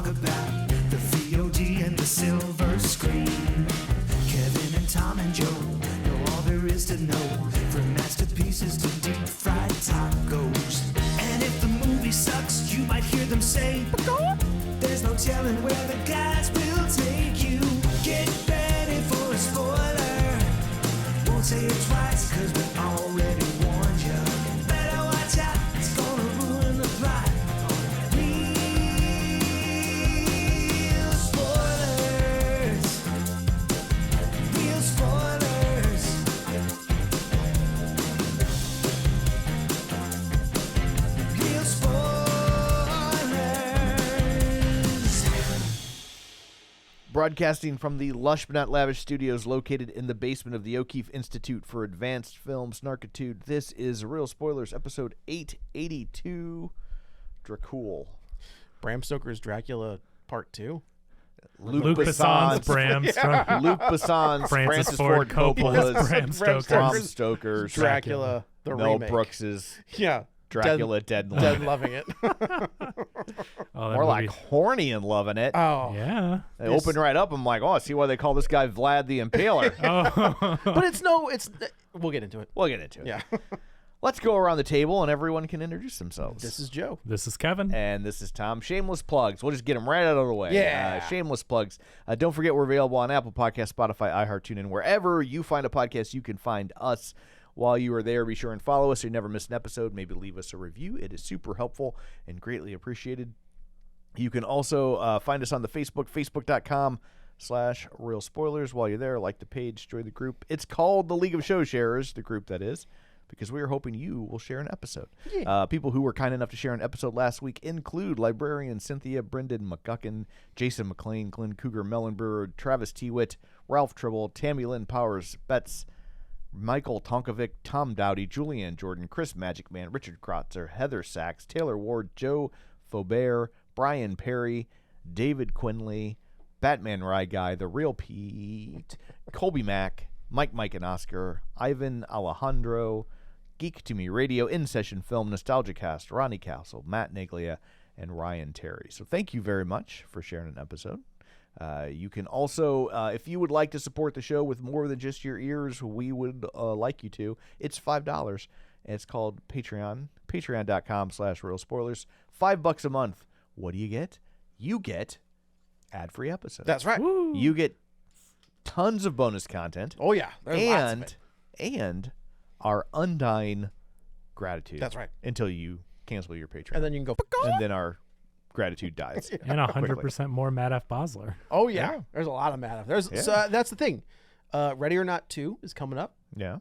about the VOD and the silver screen. Kevin and Tom and Joe know all there is to know, from masterpieces to deep fried tacos. And if the movie sucks, you might hear them say, there's no telling where the guys will take you. Get ready for a spoiler. Won't say it twice, cause we already warned you. Better watch out, it's gonna ruin the plot. Real spoilers. Real spoilers. Real spoilers. Broadcasting from the lush but not lavish studios located in the basement of the O'Keefe Institute for Advanced Film Snarkitude, this is Real Spoilers, episode 882, Dracula. Bram Stoker's Dracula Part 2. Luc Besson's Bram Stoker. Luc Besson's Francis Ford Coppola's Bram Stoker's Dracula, the Mel remake. Brooks's Yeah. Dracula Dead and Dead Loving loving it. Oh, that More like movie. horny and loving it. Oh. Yeah. They open right up. I'm like, oh, I see why they call this guy Vlad the Impaler. Oh. But it's we'll get into it. We'll get into it. Yeah. Let's go around the table and everyone can introduce themselves. This is Joe. This is Kevin. And this is Tom. Shameless plugs. We'll just get them right out of the way. Yeah. Shameless plugs. Don't forget we're available on Apple Podcasts, Spotify, iHeart, TuneIn. Wherever you find a podcast, you can find us. While you are there, be sure and follow us so you never miss an episode. Maybe leave us a review. It is super helpful and greatly appreciated. You can also find us on the Facebook, facebook.com/Real Spoilers. While you're there, like the page, join the group. It's called the League of Show Sharers, the group that is, because we are hoping you will share an episode. Yeah. People who were kind enough to share an episode last week include librarian Cynthia, Brendan McGuckin, Jason McLean, Glenn Cougar, Melon Brewer, Travis Tewitt, Ralph Tribble, Tammy Lynn Powers, Betts, Michael Tonkovic, Tom Dowdy, Julianne Jordan, Chris Magic Man, Richard Krotzer, Heather Sachs, Taylor Ward, Joe Faubert, Brian Perry, David Quinley, Batman Rye Guy, The Real Pete, Colby Mack, Mike and Oscar, Ivan Alejandro, Geek to Me Radio, In Session Film, Nostalgia Cast, Ronnie Castle, Matt Naglia, and Ryan Terry. So thank you very much for sharing an episode. You can also, if you would like to support the show with more than just your ears, we would like you to. It's $5. And it's called Patreon, patreon.com/Real Spoilers. $5 a month. What do you get? You get ad-free episodes. That's right. Woo. You get tons of bonus content. Oh, yeah. There's lots of it. And our undying gratitude. That's right. Until you cancel your Patreon. And then you can go, And then our gratitude dies. And 100% more Matt F. Bosler. oh, yeah. There's a lot of Matt. So that's the thing. Ready or Not 2 is coming up. Yeah.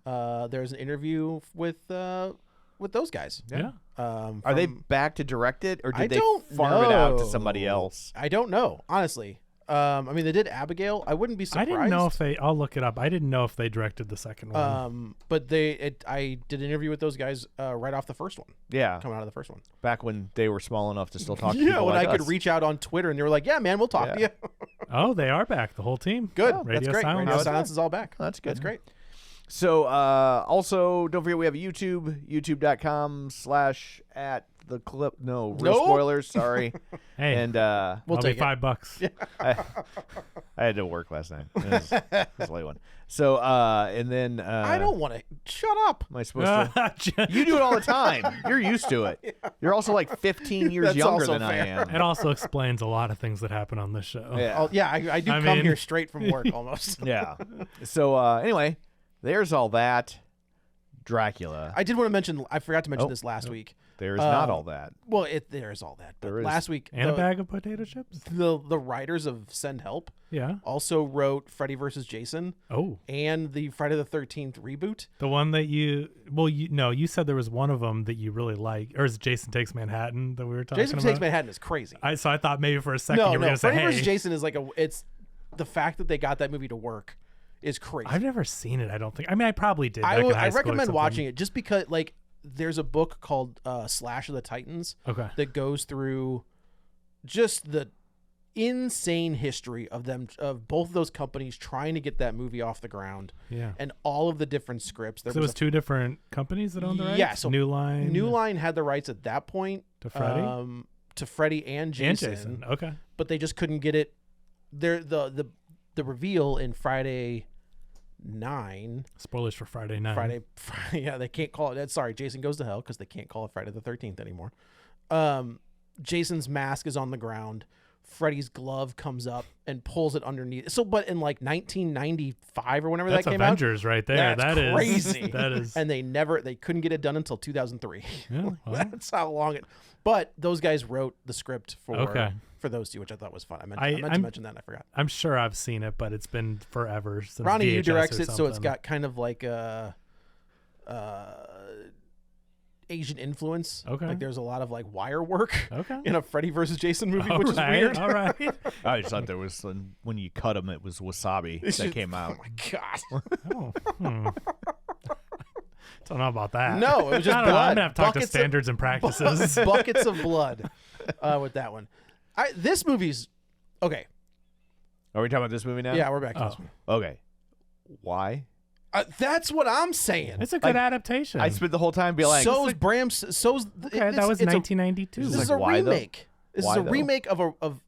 There's an interview with those guys. Yeah. Are they back to direct it, or I did they don't farm it out to know. somebody else? I don't know, honestly. I mean, they did Abigail. I wouldn't be surprised. I didn't know if I'll look it up. I didn't know if they directed the second one. But I did an interview with those guys right off the first one. Yeah. Coming out of the first one. Back when they were small enough to still talk to Yeah, people when like I could us. reach out on Twitter and they were like, "Yeah, man, we'll talk to you." Oh, they are back. The whole team. Good. Oh, That's Radio great. Silence. Radio Silence is all back. That's good. That's great. So, also, don't forget we have a YouTube, youtube.com/at the clip. No, Real Nope. Spoilers. Sorry. Hey, And I'll take be it. $5. I had to work last night. It was a late one. So, and then I don't want to. Shut up. am I supposed to? You do it all the time. You're used to it. You're also like 15 years That's younger also than I fair. am. It also explains a lot of things that happen on this show. Yeah. Oh, yeah, I do I come mean- here straight from work almost. Yeah. So, anyway, there's all that. Dracula. I did want to mention. I forgot to mention this last week. There's not all that. Well, there is all that. But There is. last week, And a bag of potato chips? the writers of Send Help Yeah. also wrote Freddy vs. Jason Oh. and the Friday the 13th reboot. The one that you said there was one of them that you really like, or is it Jason Takes Manhattan that we were talking Jason about? Takes Manhattan is crazy. So I thought maybe for a second you were No, going to say, Freddy hey, vs. Jason is it's the fact that they got that movie to work is crazy. I've never seen it, I don't think. I mean, I probably did. back in high I school or recommend something. watching it just because there's a book called Slash of the Titans Okay. that goes through just the insane history of both of those companies trying to get that movie off the ground. Yeah. And all of the different scripts. So it was two different companies that owned the rights? Yeah, so New Line. New Line had the rights at that point To Freddy? to Freddy and Jason. Okay. But they just couldn't get it. The reveal in Friday 9. Spoilers for Friday 9. Friday, yeah, they can't call it. Sorry, Jason Goes to Hell, because they can't call it Friday the 13th anymore. Jason's mask is on the ground. Freddy's glove comes up and pulls it underneath. So, but in like 1995 or whenever That's that came Avengers right there. That's That is crazy. That is. and they couldn't get it done until 2003. Yeah, well. That's how long it. But those guys wrote the script for those two, which I thought was fun. I meant to mention that, and I forgot. I'm sure I've seen it, but it's been forever since Ronnie VHS Yu directs or it, so it's something. got kind of like a Asian influence. Okay. Like there's a lot of like wire work Okay. in a Freddy versus Jason movie, All which right, is weird. All right. I just thought there was when you cut them, it was wasabi that came out. Oh my god. Oh, Don't know about that. No, it was just I don't know. blood. I'm gonna have to talk to Buckets of- standards and practices. Buckets of blood with that one. This movie's okay. Are we talking about this movie now? Yeah, we're back to Oh. this one. Okay. Why? That's what I'm saying. It's a good adaptation. I spent the whole time being like, So's Bram's. So's okay, that was 1992. This Like, is a why, though? remake. This Why, is a though? remake of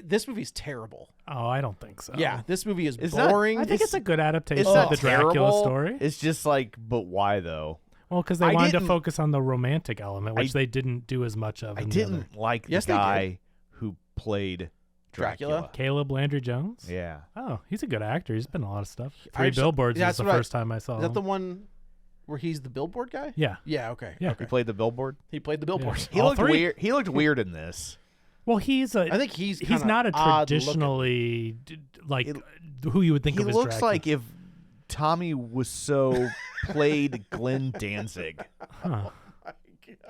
this movie's terrible. Oh, I don't think so. Yeah, this movie is It's not- boring. I think it's a good adaptation it's of not the Dracula terrible. story. It's just like, but why though? Well, because they I wanted to didn't- focus on the romantic element, which I- they didn't do as much of. I in the didn't other. like the Yes, they did. guy who played Dracula. Caleb Landry Jones. Yeah. Oh, he's a good actor. He's been in a lot of stuff. I Three just- Billboards yeah, was the that's what first time I saw Is that him. the one where he's the billboard guy? Yeah. Yeah. Okay. Yeah. Okay. He played the billboard. He played the billboard. Yeah. He All looked three. weird. He looked weird in this. Well, he's a. I think he's not a odd looking. traditionally like It- who you would think He of as looks Dracula. like if Tommy Wiseau played Glenn Danzig. Huh.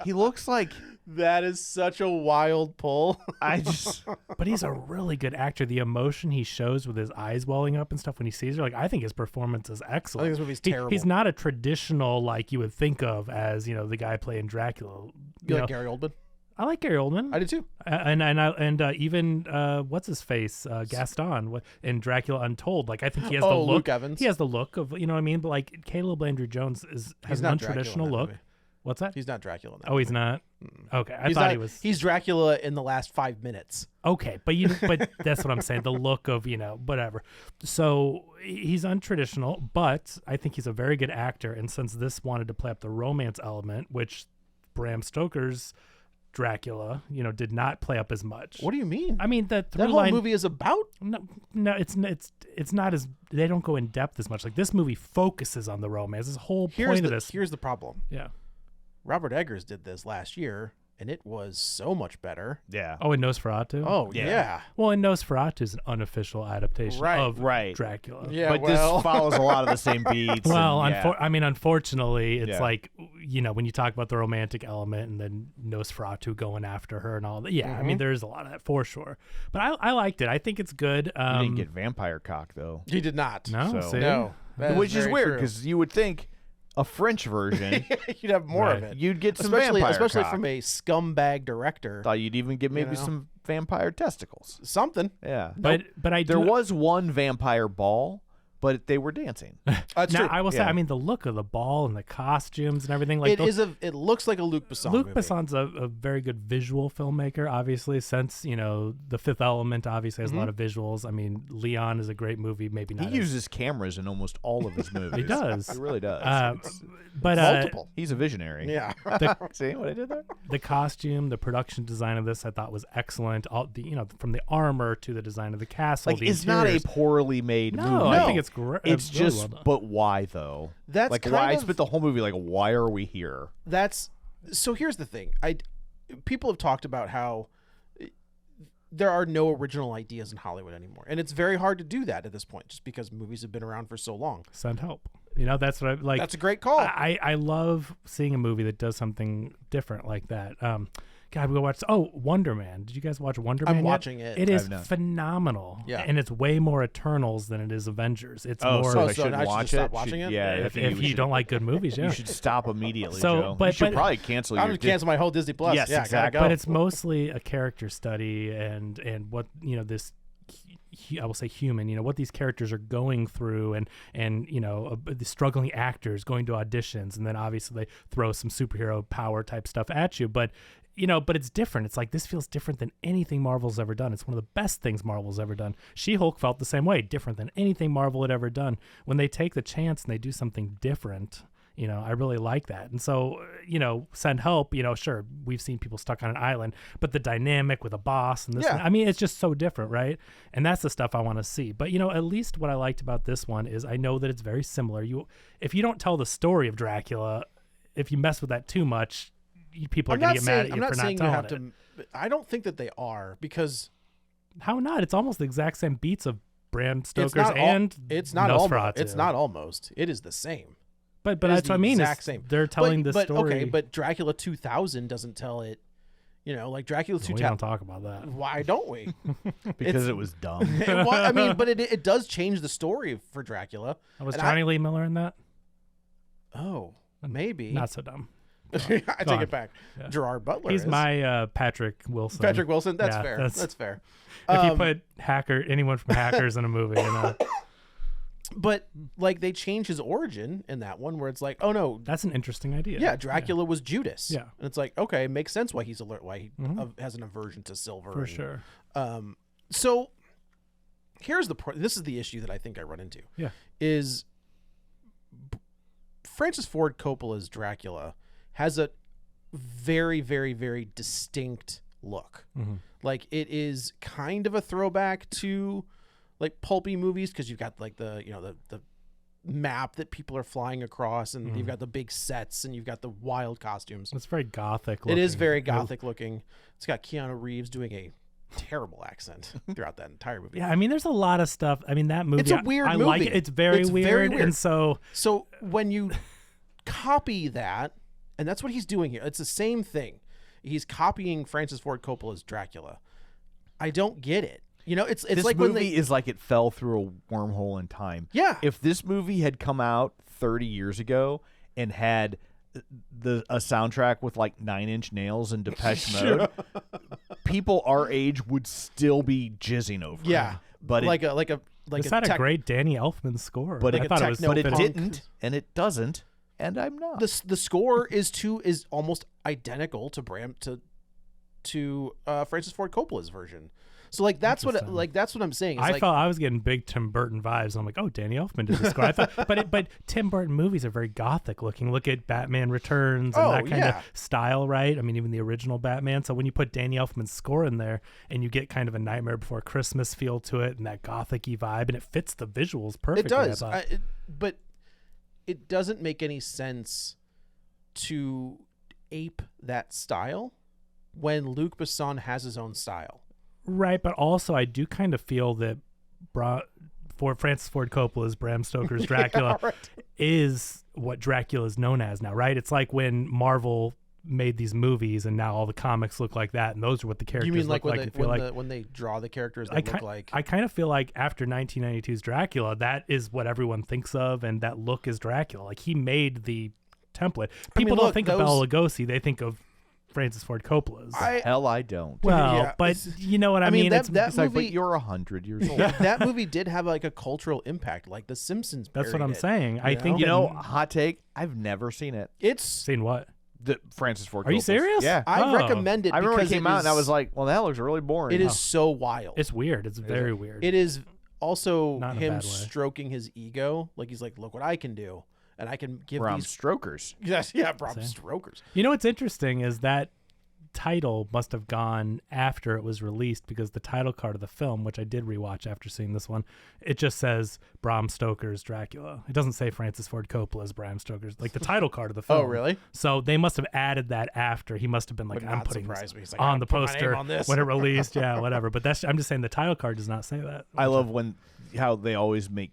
He looks like That is such a wild pull. I just But he's a really good actor. The emotion he shows with his eyes welling up and stuff when he sees her, like I think his performance is excellent. I think this movie's He- terrible. He's not a traditional like you would think of as the guy playing Dracula. You like know. Gary Oldman? I like Gary Oldman. I did too. And even what's his face Gaston in Dracula Untold. Like I think he has the look. Luke Evans. He has the look of what I mean. But like Caleb Landry Jones has He's an not Dracula in untraditional that look. movie. What's that? He's not Dracula in that. Oh, he's not. Okay, I He's thought not- he was. He's Dracula in the last 5 minutes. Okay, but that's what I'm saying. The look of whatever. So he's untraditional, but I think he's a very good actor. And since this wanted to play up the romance element, which Bram Stoker's Dracula, did not play up as much. What do you mean? I mean, the through That whole line, movie is about. No, it's not as they don't go in depth as much. Like this movie focuses on the romance. This whole point of this. Here's the problem. Yeah. Robert Eggers did this last year, and it was so much better. yeah. Oh, and Nosferatu. Oh Yeah. yeah. Well, and Nosferatu is an unofficial adaptation of Right. Dracula. Yeah. But well, this follows a lot of the same beats. Well, and, yeah. unfortunately, it's Yeah. like when you talk about the romantic element and then Nosferatu going after her and all that. Yeah, I mean, there's a lot of that for sure. But I liked it. I think it's good. You didn't get vampire cock though, he did not. no, so- see? No. That which is very weird true. because you would think a French version you'd have more of Right. it. you'd get some especially vampire cock. from a scumbag director. Thought you'd even get maybe know? some vampire testicles. Something. Yeah. But I There do. was one vampire ball, but they were dancing. That's Now, true. I will say, Yeah. I mean, the look of the ball and the costumes and everything. Like It looks like a Luc Besson Luc movie. Besson's a very good visual filmmaker, obviously, since, The Fifth Element obviously has a lot of visuals. I mean, Leon is a great movie, maybe not. He uses cameras in almost all of his movies. He does. He really does. But Multiple. He's a visionary. Yeah. See what I did there? the costume, the production design of this, I thought was excellent. All the, from the armor to the design of the castle. Like, the it's not a interiors. poorly made No, movie. I think it's great. It's really just, well done. but why though? That's like kind why I of- spent the whole movie like, why are we here? So here's the thing. People have talked about how there are no original ideas in Hollywood anymore. And it's very hard to do that at this point just because movies have been around for so long. Send help. That's what I like. That's a great call. I love seeing a movie that does something different like that. God, we watched. Oh, Wonder Man. Did you guys watch Wonder Man? I'm yet? watching it. It is I've not. phenomenal. Yeah. and it's way more Eternals than it is Avengers. It's Oh, more. so I so shouldn't I should watch just stop it. watching it? Yeah, if we you should- don't like good movies, yeah. you should stop immediately. So, Joe. but- you should but- probably cancel I'm your. going to cancel my whole Disney Plus. Yes, yeah, exactly. gotta But go. it's mostly a character study and what this I will say human, what these characters are going through, and the struggling actors going to auditions, and then obviously they throw some superhero power type stuff at you, but it's different. It's like, this feels different than anything Marvel's ever done. It's one of the best things Marvel's ever done. She-Hulk felt the same way, different than anything Marvel had ever done. When they take the chance and they do something different, I really like that. And so, Send Help, sure, we've seen people stuck on an island, but the dynamic with a boss and this, it's just so different, right? And that's the stuff I want to see. But, at least what I liked about this one is I know that it's very similar. If you don't tell the story of Dracula, if you mess with that too much, people are going to get mad at you for not telling it. I don't think that they are, because... How not? It's almost the exact same beats of Bram Stoker's it's not Nosferatu. It's not almost. It is the same. But that's what I mean. Exact same. They're telling the story. Okay, but Dracula 2000 doesn't tell it. Like Dracula 2000. We don't talk about that. Why don't we? Because it was dumb. But it does change the story for Dracula. Was Johnny Lee Miller in that? Oh, maybe. Not so dumb. I take it back. Yeah. Gerard Butler. He's my Patrick Wilson. Patrick Wilson. That's fair. That's fair. If you put anyone from Hackers in a movie, But they change his origin in that one, where it's like, oh no, that's an interesting idea. Yeah, Dracula was Judas. Yeah, and it's like, okay, it makes sense why he's alert, why he has an aversion to silver. For sure. So here's this is the issue that I think I run into. Yeah, is Francis Ford Coppola's Dracula has a very, very, very distinct look. Like, it is kind of a throwback to pulpy movies, because you've got the map that people are flying across, and you've got the big sets, and you've got the wild costumes. It's very gothic looking. It is very gothic looking. It's got Keanu Reeves doing a terrible accent throughout that entire movie. Yeah, there's a lot of stuff. That movie, it's a weird movie. I like it. It's very weird. And so when you copy that, and that's what he's doing here. It's the same thing. He's copying Francis Ford Coppola's Dracula. I don't get it. It's this like movie when is like it fell through a wormhole in time. Yeah. If this movie had come out 30 years ago and had a soundtrack with 9 Inch Nails and Depeche Mode, people our age would still be jizzing over. Yeah. It. But it's had a great Danny Elfman score. But I thought it was, but it didn't, and it doesn't, and I'm not. The score is almost identical to Francis Ford Coppola's version. So that's what I'm saying. I felt I was getting big Tim Burton vibes. I'm like, oh, Danny Elfman did the score. I thought, but Tim Burton movies are very gothic looking. Look at Batman Returns and that kind of style, right? Even the original Batman. So when you put Danny Elfman's score in there, and you get kind of a Nightmare Before Christmas feel to it, and that gothic-y vibe, and it fits the visuals perfectly. It does, but it doesn't make any sense to ape that style when Luc Besson has his own style. Right, but also I do kind of feel that for Francis Ford Coppola's Bram Stoker's Dracula is what Dracula is known as now, right? It's like when Marvel made these movies, and now all the comics look like that, and those are what the characters look like. When they draw the characters, they look like... I kind of feel like after 1992's Dracula, that is what everyone thinks of, and that look is Dracula. He made the template. People don't think of Bela Lugosi; they think of Francis Ford Coppola's. Hell, I don't. Well, but you know what I mean? That movie, but you're 100 years old. That movie did have a cultural impact, like The Simpsons. That's what I'm saying. I think hot take. I've never seen it. Seen what? The Francis Ford Coppola's. Are you serious? Yeah. I recommend it. I remember because it came out and I was like, well, that looks really boring. It is so wild. It's weird. It's very weird. It is also Not in a him bad way. stroking his ego. He's like, look what I can do. And I can give Bram these strokers. Yes, yeah, Bram strokers. What's interesting is that title must have gone after it was released, because the title card of the film, which I did rewatch after seeing this one, it just says Bram Stoker's Dracula. It doesn't say Francis Ford Coppola's Bram Stoker's, the title card of the film. Oh, really? So they must have added that after. He must have been like, I'm putting this on the poster on this. when it released. Yeah, whatever. But I'm just saying the title card does not say that. I love how they always make,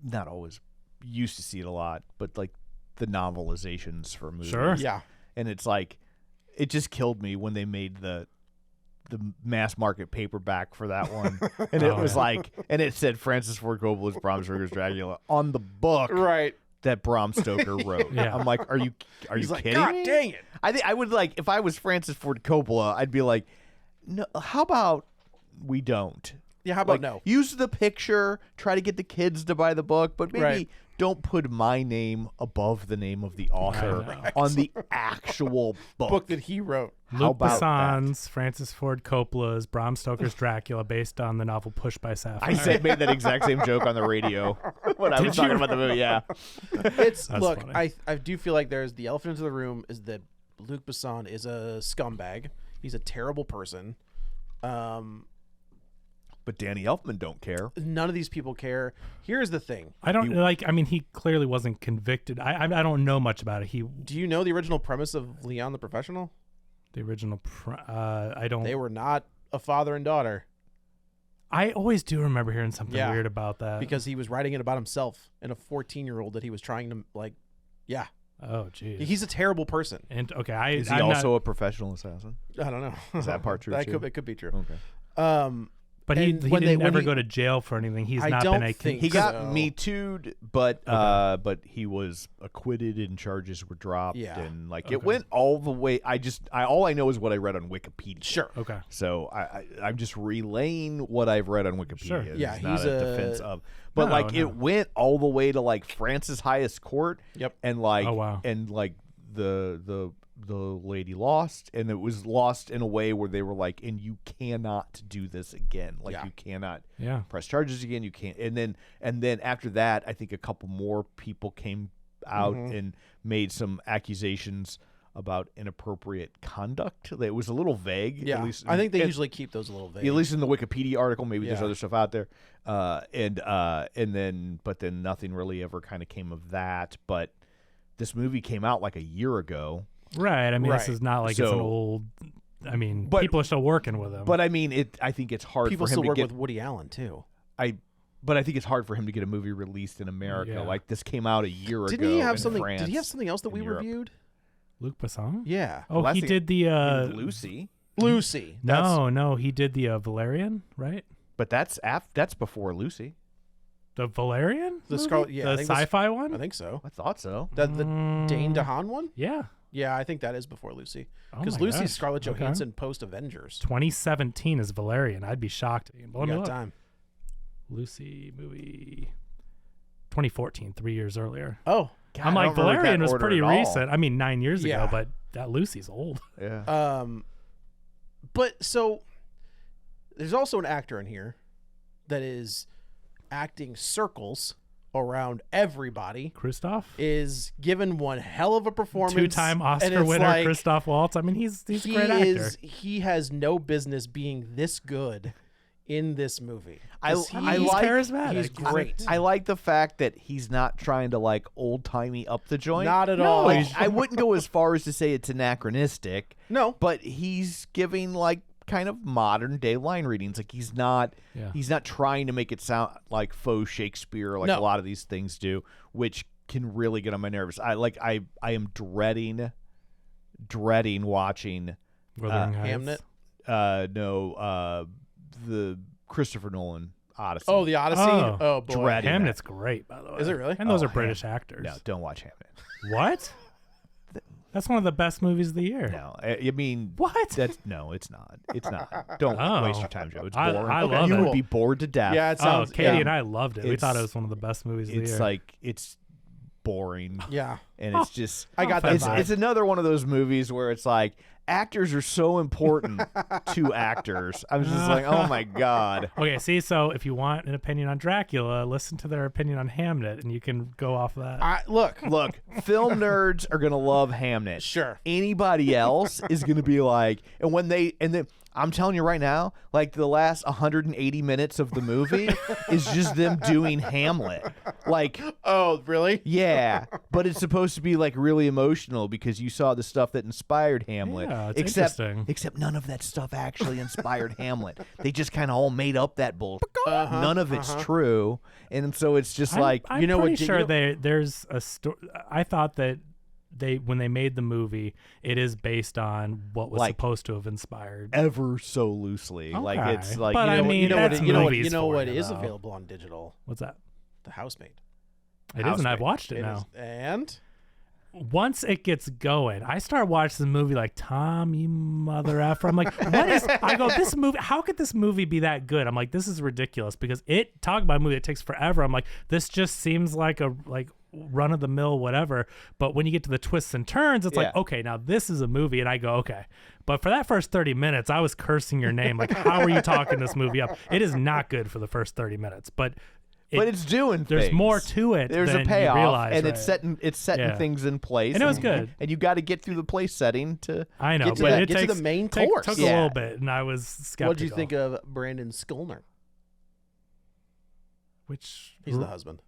not always, used to see it a lot, but the novelizations for movies. Sure. Yeah. And it's it just killed me when they made the mass market paperback for that one, and it was and it said Francis Ford Coppola's Bram Stoker's Dracula on the book, right, that Bram Stoker wrote. Yeah. I'm like, are you kidding God me? dang it! I think I would if I was Francis Ford Coppola, I'd be like, no, how about we don't? Yeah, how about Like, no? use the picture, try to get the kids to buy the book, but maybe Right. don't put my name above the name of the author know. on the actual Book that he wrote. How Luc about that? Besson's, Francis Ford Coppola's, Bram Stoker's Dracula, based on the novel Push by Sapphire. Made that exact same joke on the radio when I was talking about the movie. Yeah, It's That's look. funny. I do feel like there's the elephant in the room is that Luc Besson is a scumbag. He's a terrible person. but Danny Elfman don't care. None of these people care. Here's the thing. I don't like. I mean, he clearly wasn't convicted. I don't know much about it. Do you know the original premise of Leon the Professional? The original. I don't. They were not a father and daughter I always do remember hearing something Yeah. weird about that. because he was writing it about himself and a 14-year-old that he was trying to like. Yeah, Oh, geez. he's a terrible person. And okay, Is he I'm also not, a professional assassin? I don't know. Is that part true That too? it could be true. Okay. but he and he when didn't when ever he- go to jail for anything. He's I not don't been a. think He got So- Me Too'd, but he was acquitted and charges were dropped. Yeah. And like it went all the way. All I know is what I read on Wikipedia. Sure. Okay. So I'm just relaying what I've read on Wikipedia. Sure. This Yeah, is not he's a a- defense of. But No, like no. it went all the way to like France's highest court. Yep. And like Oh, wow. and like the lady lost, and it was lost in a way where they were like, and you cannot do this again. Like Yeah. you cannot Yeah. press charges again. You can't. And then after that, I think a couple more people came out and made some accusations about inappropriate conduct. It was a little vague. Yeah, At least, I think they and- usually keep those a little vague. at least in the Wikipedia article. Maybe there's Yeah. other stuff out there. And then nothing really ever kind of came of that. But this movie came out like a year ago. Right. I mean, this Right. is not like it's an So- old. I mean, But- people are still working with him. But I mean, I think it's hard People for him still to work get. with Woody Allen too. But I think it's hard for him to get a movie released in America. Yeah. Like this came out a year ago. Didn't he have in something? France Did he have something else that and we Europe. reviewed? Luc Besson. Yeah, Oh, last he thing- did the. Lucy. Lucy. No, he did the Valerian, right? But that's before Lucy. The Valerian, The movie? Scarlet- yeah, I the think that's- sci-fi one. I think so. I thought so. The Dane DeHaan one. Yeah, Yeah, I think that is before Lucy. Oh Because my Lucy's gosh. Scarlett Okay. Johansson post Avengers. 2017 is Valerian. I'd be shocked. But We let me got look. time. Lucy movie, 2014, 3 years earlier. Oh, God, I'm I like don't remember Valerian that was order pretty at all. recent. I mean, 9 years Yeah. ago, but that Lucy's old. Yeah. but so there's also an actor in here that is acting circles around everybody. Christoph, Is given one hell of a performance. two-time and Oscar it's winner like, Christoph Waltz. I mean, he's a he great actor. He has no business being this good in this movie. I 'Cause like- He's charismatic. He's great. I like the fact that he's not trying to like old timey up the joint. Not at No, all. Like, I wouldn't go as far as to say it's anachronistic, No. but he's giving like kind of modern day line readings. Like he's not Yeah. trying to make it sound like faux Shakespeare like No. a lot of these things do, which can really get on my nerves. I am dreading watching Wuthering Heights. Hamnet. the Christopher Nolan Odyssey. Oh, the Odyssey. Oh. Oh, boy. Dreading Hamnet's great, by the way. Is it really? And those Oh, are British actors. No, don't watch Hamnet. What? That's one of the best movies of the year. No, I mean What? It's not. It's not. Don't Oh. waste your time, Joe. It's I boring. love you it. would be bored to death. Yeah, it Oh, sounds. Katie yeah. and I loved it. We It's- thought it was one of the best movies of the It's year. like it's boring, Yeah. and it's just. I got that It's, vibe. it's another one of those movies where it's like actors are so important to actors. I was just like, oh my god. Okay, see, so if you want an opinion on Dracula, listen to their opinion on Hamnet, and you can go off of that. Look. Look, film nerds are gonna love Hamnet. Sure. Anybody else is gonna be like, and then I'm telling you right now, like the last 180 minutes of the movie is just them doing Hamlet. Like, Oh, really? yeah, but it's supposed to be like really emotional because you saw the stuff that inspired Hamlet. Yeah, it's except, interesting. except none of that stuff actually inspired Hamlet. They just kind of all made up that bull. Uh-huh, None of it's true, and so it's just like I'm you know what, pretty you sure know- there's a story. I thought that when they made the movie, it is based on what was Like- supposed to have inspired. ever so loosely. Like Okay. it's like But you I know, mean, You know what? that's You know what? movies You know for what you, is though. available on digital? What's that? The Housemaid. It is, and I've Housemaid. watched it It now. is- and once it gets going, I start watching the movie like, Tom, you mother effer. I'm like, what is, I go, this movie, how could this movie be that good? I'm like, this is ridiculous because talk about a movie that takes forever. I'm like, this just seems like a, run of the mill, whatever. But when you get to the twists and turns, it's like, okay, now this is a movie. And I go, okay. But for that first 30 minutes, I was cursing your name. Like, how are you talking this movie up? It is not good for the first 30 minutes, but it's doing there's things. More to it. There's than a payoff, you realize, and right? it's setting things in place. And it was good. And you got to get through the place setting to I know, get to, but get to the main course. Took a little bit, and I was skeptical. What did you think of Brandon Skolner? He's the husband.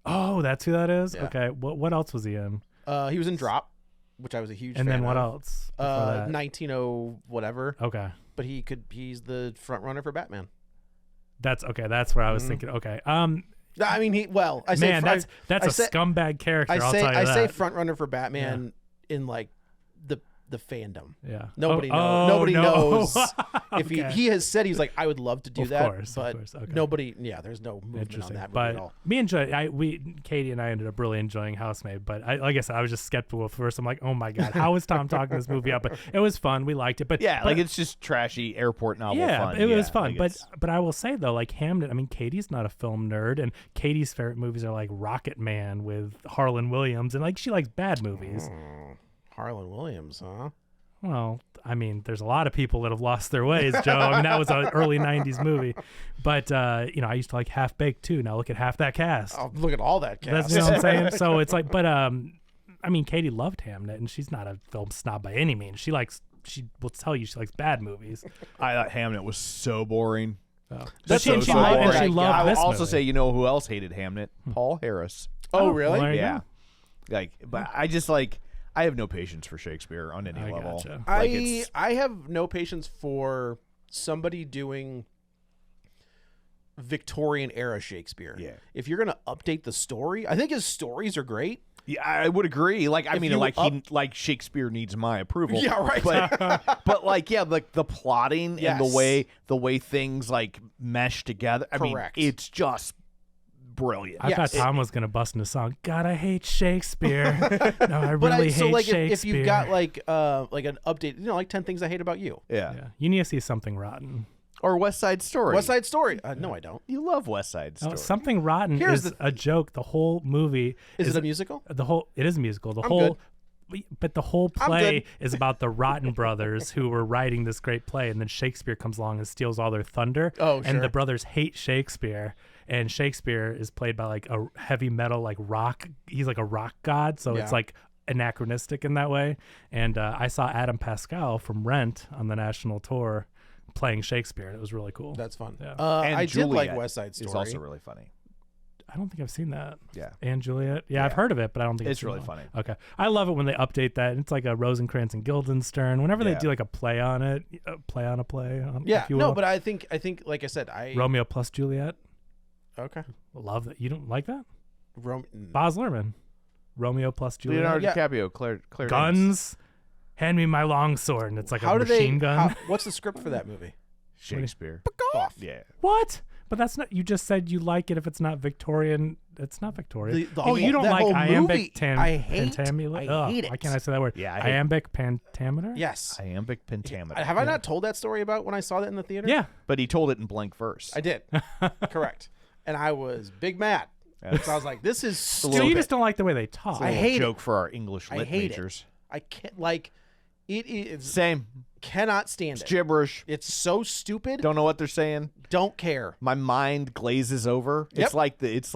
Oh, that's who that is? Yeah. Okay. What else was he in? He was in Drop, which I was a huge fan And then what of. else? before that? 1900 whatever. Okay. But he's the front runner for Batman. That's okay. That's where I was thinking. Okay. I mean, I say man, that's a scumbag character. I'll tell you that. I say front runner for Batman in like the fandom. Yeah. Nobody knows. Nobody knows if Okay. he has said he's like, I would love to do that. Of course. Okay. Nobody. Yeah, there's no movement on that movie at all. Me and Katie and I ended up really enjoying Housemaid, but like I said, I was just skeptical at first. I'm like, oh my god, how is Tom talking this movie up? But it was fun. We liked it. But like it's just trashy airport novel fun. It was fun. Like but I will say though, like Hamnet, I mean, Katie's not a film nerd, and Katie's favorite movies are like Rocket Man with Harlan Williams, and like she likes bad movies. Harlan Williams, huh? Well, I mean, there's a lot of people that have lost their ways, Joe. I mean, that was an early 90s movie. But, I used to like Half Baked, too. Now look at half that cast. Oh, look at all that cast. That's what I'm saying. So it's like, but, I mean, Katie loved Hamnet, and she's not a film snob by any means. She will tell you she likes bad movies. I thought Hamnet was so boring. Oh. That's She loved I will this also movie. say, you know who else hated Hamnet? Paul Harris. Oh, really? Well, there you Yeah. go. Like, but I just like, I have no patience for Shakespeare on any I level. gotcha. Like, I have no patience for somebody doing Victorian era Shakespeare. Yeah. If you're gonna update the story, I think his stories are great. Yeah, I would agree. Like, I If mean, you like Shakespeare needs my approval. Yeah, right. But like, yeah, like the plotting Yes. and the way things like mesh together. I mean, Correct. it's just brilliant. I thought Tom was going to bust into song. God, I hate Shakespeare. No, I But really hate so like Shakespeare. if you've got like an update, like 10 Things I Hate About You. Yeah. Yeah. You need to see Something Rotten. Or West Side Story. West Side Story. No, I don't. You love West Side Story. No, Something Rotten Here's is a joke. The whole movie Is it a musical? It is a musical. The I'm whole good. But the whole I'm play good. is about the Rotten brothers who were writing this great play, and then Shakespeare comes along and steals all their thunder. Oh, And sure. the brothers hate Shakespeare, and Shakespeare is played by like a heavy metal, like rock. He's like a rock god, so Yeah. it's like anachronistic in that way. And I saw Adam Pascal from Rent on the national tour playing Shakespeare, and it was really cool. That's fun. Yeah. And I did like Juliet West Side Story. It's also really funny. I don't think I've seen that. Yeah. And Juliet. Yeah, I've heard of it, but I don't think It's I've seen really it. funny. Okay. I love it when they update that. It's like a Rosencrantz and Guildenstern. Whenever they Yeah. do like a play on it, play on a play. Yeah, if you no, will. but I think like I said, Romeo plus Juliet. okay. Love that. You don't like that? Rome, Baz Luhrmann. Romeo plus Juliet. Leonardo Yeah. DiCaprio, Claire Danes. Guns. Hand me my longsword, and it's like how a do machine they? gun. What's the script for that movie? Shakespeare. Off. Yeah. What? But that's not. You just said you like it if it's not Victorian. It's not Victorian. The Oh, you don't that like whole movie, iambic I hate. pentamula? I hate Why it. can't I say that word? Yeah, I hate- Iambic pentameter. Yes. Iambic pentameter. Have I not told that story about when I saw that in the theater? Yeah. But he told it in blank verse. I did. Correct. And I was big mad. So I was like, "This is So stupid." you just don't like the way they talk. I hate joke for our English I lit hate majors. it. I can't like. It is Same. cannot stand It's it. gibberish. It's so stupid. Don't know what they're saying. Don't care. My mind glazes over. Yep. It's like It's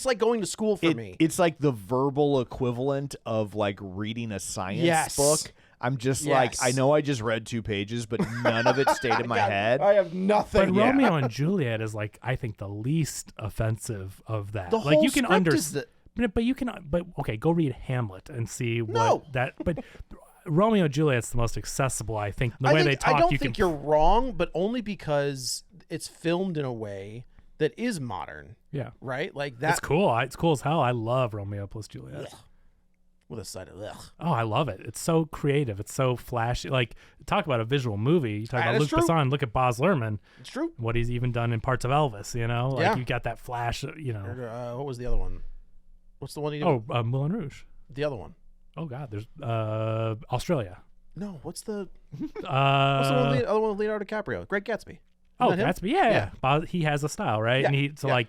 like going to school for me. It's like the verbal equivalent of like reading a science Yes. book. I'm just like, Yes. I know I just read 2 pages, but none of it stayed in my head. I have nothing. But Romeo and Juliet is like, I think, the least offensive of that. The like whole you can script is understand, but you can. But okay, go read Hamlet and see what No. that. But Romeo and Juliet's the most accessible, I think. The way they talk, I don't you think can. you're wrong, but only because it's filmed in a way that is modern, Yeah, right? Like that it's cool. It's cool as hell. I love Romeo plus Juliet. Ugh. With a side of ugh. Oh, I love it. It's so creative. It's so flashy. Like, talk about a visual movie. You talk about That's Luc true. Besson. Look at Baz Luhrmann. It's true. What he's even done in parts of Elvis. You know, like Yeah. you got that flash. You know. What was the other one? What's the one you did? Oh, Moulin Rouge. The other one. Oh God, there's Australia. No, what's the what's the Uh, other one with Leonardo DiCaprio? Great Gatsby. oh, Isn't that him? Gatsby. Yeah. He has a style, right? Yeah, And he yeah.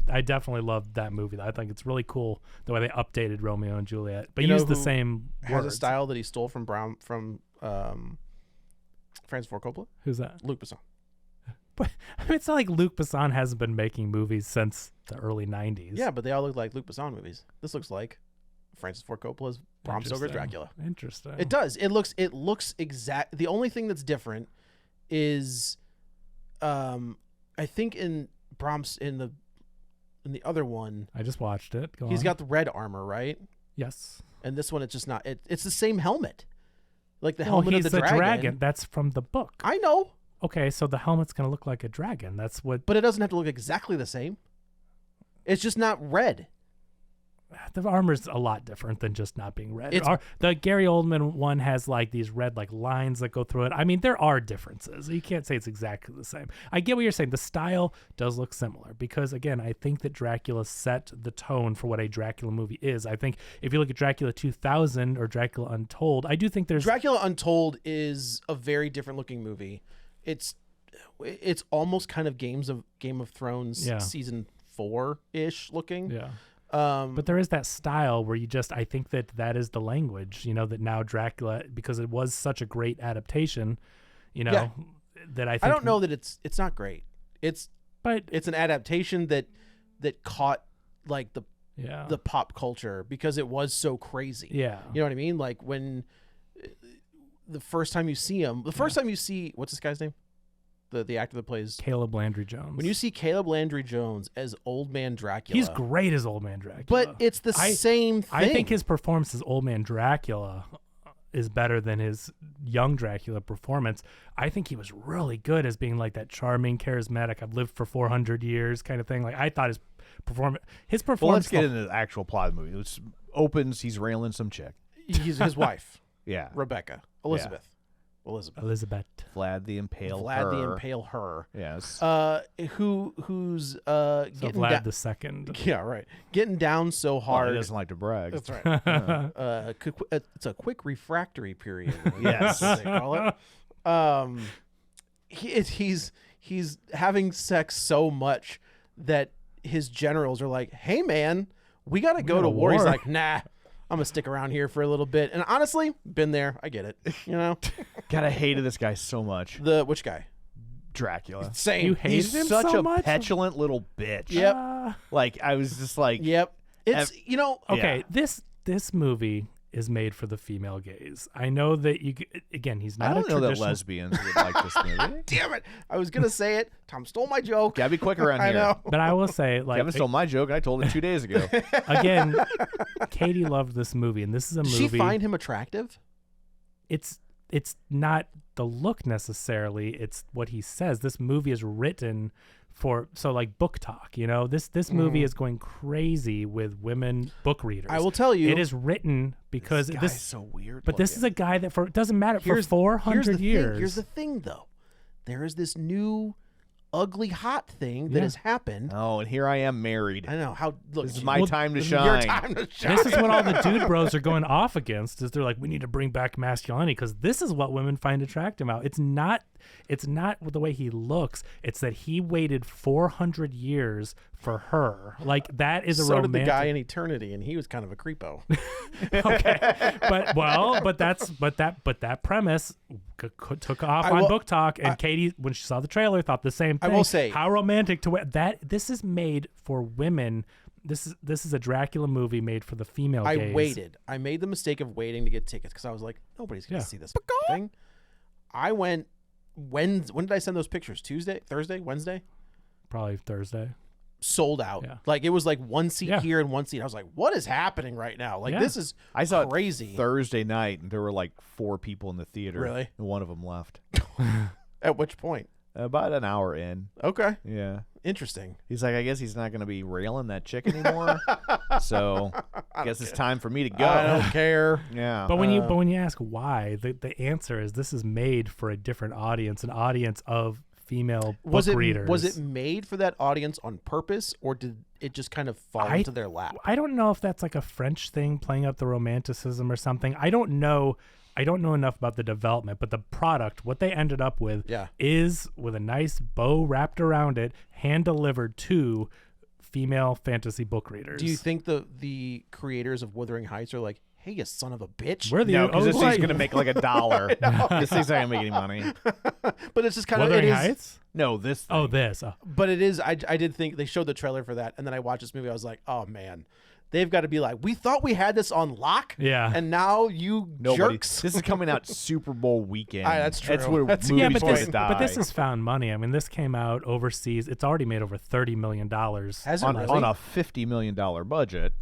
I definitely loved that movie. I think it's really cool the way they updated Romeo and Juliet, but You know used the who same Has words. a style that he stole from Francis Ford Coppola. Who's that? Luc Besson. But I mean, it's not like Luc Besson hasn't been making movies since the early '90s. Yeah, but they all look like Luc Besson movies. This looks like Francis Ford Coppola's Bram Stoker's Interesting. Dracula. Interesting. It does. It looks exact. The only thing that's different is, I think in Brahms in the other one, I just watched it. Go he's on. got the red armor, right? yes. And this one, it's just not. It's the same helmet, like the Well, helmet he's of the dragon. That's from the book. I know, Okay, so the helmet's gonna look like a dragon. That's what but it doesn't have to look exactly the same. It's just not red. the armor's a lot different than just not being red. It's- The Gary Oldman one has like these red like lines that go through it. I mean, there are differences. You can't say it's exactly the same. I get what you're saying. The style does look similar because again, I think that Dracula set the tone for what a Dracula movie is. I think if you look at Dracula 2000 or Dracula Untold, I do think there's Dracula Untold is a very different looking movie. It's almost kind of Game of Thrones Yeah. season 4-ish looking. yeah. Um, But there is that style where I think that is the language, that now Dracula, because it was such a great adaptation, Yeah. that I think. I don't know that it's not great. But It's an adaptation that caught like yeah. the pop culture because it was so crazy. yeah. You know what I mean? Like when the first time you see him, what's this guy's name? The actor that plays. Caleb Landry Jones. When you see Caleb Landry Jones as Old Man Dracula, he's great as Old Man Dracula. but it's the same thing. I think his performance as Old Man Dracula is better than his young Dracula performance. I think he was really good as being like that charming, charismatic, I've lived for 400 years kind of thing. Like I thought his performance. Well, let's get into the actual plot of the movie. It opens, he's railing some chick. he's his wife, Yeah. Rebecca, Elizabeth. Elizabeth. Vlad the Impale Vlad the her. Impale her. Yes. Who's So getting Vlad down. the Second. Yeah, right. Getting down so Well, hard. he doesn't like to brag. That's right. It's a quick refractory period. Yes. That's what they call it. He's having sex so much that his generals are like, "Hey, man, we got to go got to a war." He's war. like, "Nah, I'm gonna stick around here for a little bit." And honestly, been there. I get it. You know, God, I hated this guy so much. which guy? Dracula. Same. You hated He's him such so a much? petulant little bitch. Yep. Like, I was just like, Yep. It's Okay, Yeah. this movie is made for the female gaze. I know that again, he's I not don't a know that traditional. lesbians would like this movie. Damn it! I was gonna say it. Tom stole my joke. Gotta be quick around I here. know. But I will say, like, Kevin stole my joke, and I told it 2 days ago. again, Katie loved this movie, and this is a Did movie. she find him attractive? It's not the look necessarily, it's what he says. This movie is written for like book talk, this movie is going crazy with women book readers. I will tell you, it is written because This guy's so weird. but this is a guy that it doesn't matter for Here's 400 the years. Thing. Here's the thing, though. There is this new ugly hot thing that Yeah. has happened. Oh, and here I am married. I know how. Look, This is my time to this is shine. Your time to shine. This is what all the dude bros are going off against. Is they're like, we need to bring back masculinity because this is what women find attractive now. It's not the way he looks. It's that he waited 400 years for her. Like that is a so romantic. did the guy in Eternity, and he was kind of a creepo. Okay, but that premise took off I on will- Book Talk, and Katie, when she saw the trailer, thought the same I thing. will say- how romantic to that. This is made for women. This is a Dracula movie made for the female I gaze. waited. I made the mistake of waiting to get tickets because I was like, nobody's gonna Yeah. see this thing. I went. When did I send those pictures? Tuesday, Thursday, Wednesday? Probably Thursday. Sold out. Yeah. Like it was like one seat Yeah. here and one seat. I was like, what is happening right now? Like Yeah. this is I saw crazy. it Thursday night, and there were like 4 people in the theater. Really? And one of them left. At which point? About an hour in. Okay. Yeah. Interesting. He's like, I guess he's not going to be railing that chick anymore. So I guess it's time for me to go. I don't care. Yeah. But when you ask why, the answer is this is made for a different audience, an audience of female Was book it readers. was it made for that audience on purpose, or did it just kind of fall into their lap? I don't know if that's like a French thing, playing up the romanticism or something. I don't know enough about the development, but the product, what they ended up with, is with a nice bow wrapped around it, hand delivered to female fantasy book readers. Do you think the creators of Wuthering Heights are like, hey, you son of a bitch? No, because this thing's gonna make like $1. This thing's not gonna make any money. But it's just kind of Wuthering it is. Heights? No, this thing. Oh, this. Oh. But it is. I did think they showed the trailer for that, and then I watched this movie. I was like, oh man, they've got to be like, we thought we had this on lock, and now you jerks. This is coming out Super Bowl weekend. That's true. That's where That's movies but die. But this is found money. I mean, this came out overseas. It's already made over $30 million. Has it on really? a $50 million budget.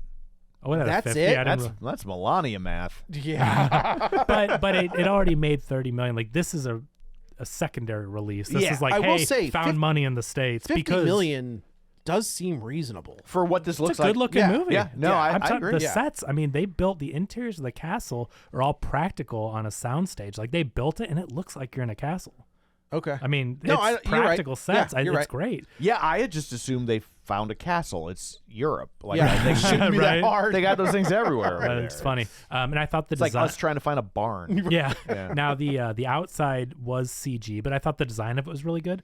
Oh, That's 50? it? I didn't That's Melania math. Yeah. but it already made $30 million. Like, this is a secondary release. This is like, I will hey, say, found money in the States. $50 million does seem reasonable For what this looks It's a like. good looking movie. Yeah, no, I I'm talking- agree. The Yeah. sets, I mean, they built the interiors of the castle are all practical on a soundstage. Like, they built it and it looks like you're in a castle. Okay. I mean, No, it's you're right. practical sets. Yeah, you're It's right. great. Yeah, I had just assumed they found a castle. It's Europe. Like, Yeah. they shouldn't be Right. that hard. They got those things everywhere. But Right it's there. funny. And I thought the It's like design. us trying to find a barn. Yeah. Yeah. Now the outside was CG, but I thought the design of it was really good.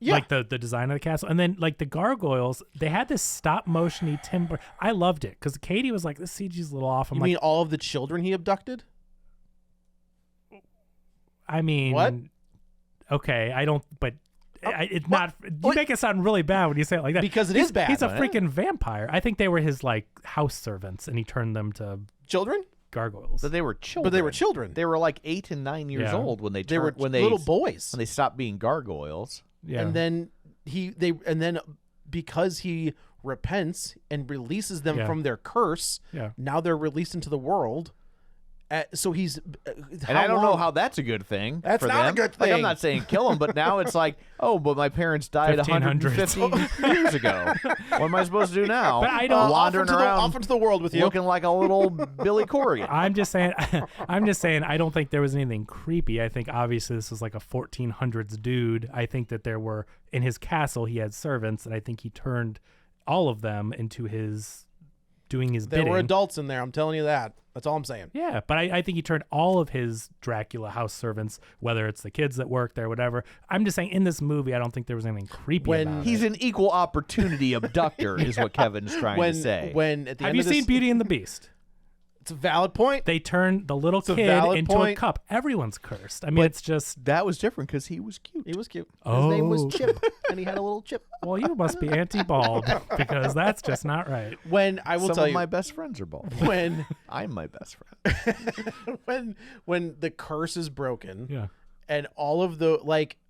Yeah. Like the design of the castle, and then like the gargoyles, they had this stop motiony timber. I loved it because Katie was like, "This CG's a little off." I'm You like, mean all of the children he abducted? I mean, What? Okay, I don't, but it's what? not. You What? make it sound really bad when you say it like that. Because it is bad. He's a right? freaking vampire. I think they were his like house servants, and he turned them to children, gargoyles. But they were children. but they were children. They were like 8 and 9 years Yeah. old when they They were when they little boys. when they stopped being gargoyles. Yeah, And then because he repents and releases them Yeah. from their curse, yeah. now they're released into the world. So he's And I don't know how that's a good thing. That's for not a them. good Like, I'm thing. not saying kill them, but now it's like, oh, but my parents died 1500s. 150 years ago. What am I supposed to do now? But I don't- wandering around off into the world with you. looking like a little Billy Corgan. I'm just saying. I don't think there was anything creepy. I think obviously this was like a 1400s dude. I think that there were in his castle he had servants, and I think he turned all of them into his doing his There bidding. were adults in there. I'm telling you that. That's all I'm saying. Yeah, but I think he turned all of his Dracula house servants, whether it's the kids that work there, whatever. I'm just saying, in this movie, I don't think there was anything creepy When about He's it. an equal opportunity abductor, is what Kevin's trying to say. When at the Have end you of this, seen Beauty and the Beast? It's a valid point. They turned the little a kid valid into point. a cup. Everyone's cursed. I mean, it's just, That was different because he was cute. He was cute. Oh. His name was Chip, and he had a little chip. well, you must be anti-bald because that's just not right. When I will Some tell of you, my best friends are bald. when I'm my best friend. when the curse is broken, Yeah. and all of the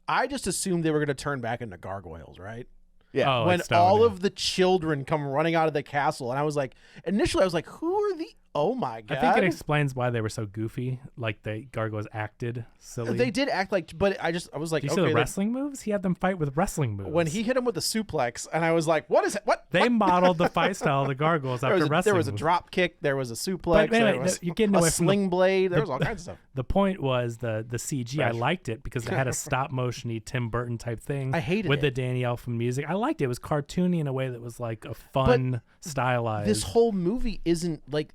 I just assumed they were going to turn back into gargoyles, right? Yeah. Oh, When like stone, all yeah. of the children come running out of the castle, and I was like, initially I was like, who are the? Oh my god! I think it explains why they were so goofy. Like the gargoyles acted silly. They did act like, but I was like, Do you okay. see the like, wrestling moves? He had them fight with wrestling moves. when he hit him with the suplex, and I was like, what is it? What? They what? modeled the fight style of the gargoyles after wrestling. There was a moves. drop kick. There was a suplex. But anyway, there was you're getting a away from the- sling blade. There was all kinds of stuff. The point was the CG. I liked it because it had a stop motiony Tim Burton type thing. I hated with it. the Danny Elfman music. I liked it. It was cartoony in a way that was like a fun, stylized. This whole movie isn't like,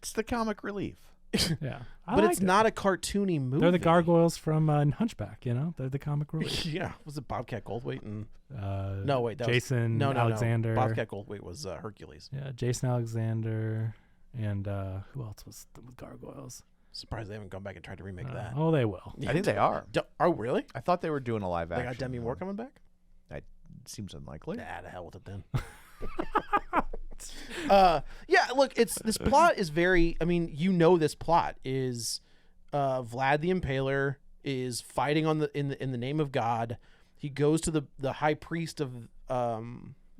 It's the comic relief. yeah, I but liked it's it. not a cartoony movie. They're the gargoyles from Hunchback. You know, they're the comic relief. Yeah, was it Bobcat Goldthwait and Uh, no wait, that Jason was, no, Alexander. No. Bobcat Goldthwait was Hercules. Yeah, Jason Alexander, and who else was with gargoyles? Surprised they haven't gone back and tried to remake that. Oh, they will. I think they are. Oh really? I thought they were doing a live They action. got Demi Moore coming back? That seems unlikely. Nah, the hell with it then. Yeah, look, this plot is very, I mean, this plot is Vlad the Impaler is fighting in the name of God. He goes to the high priest of Is that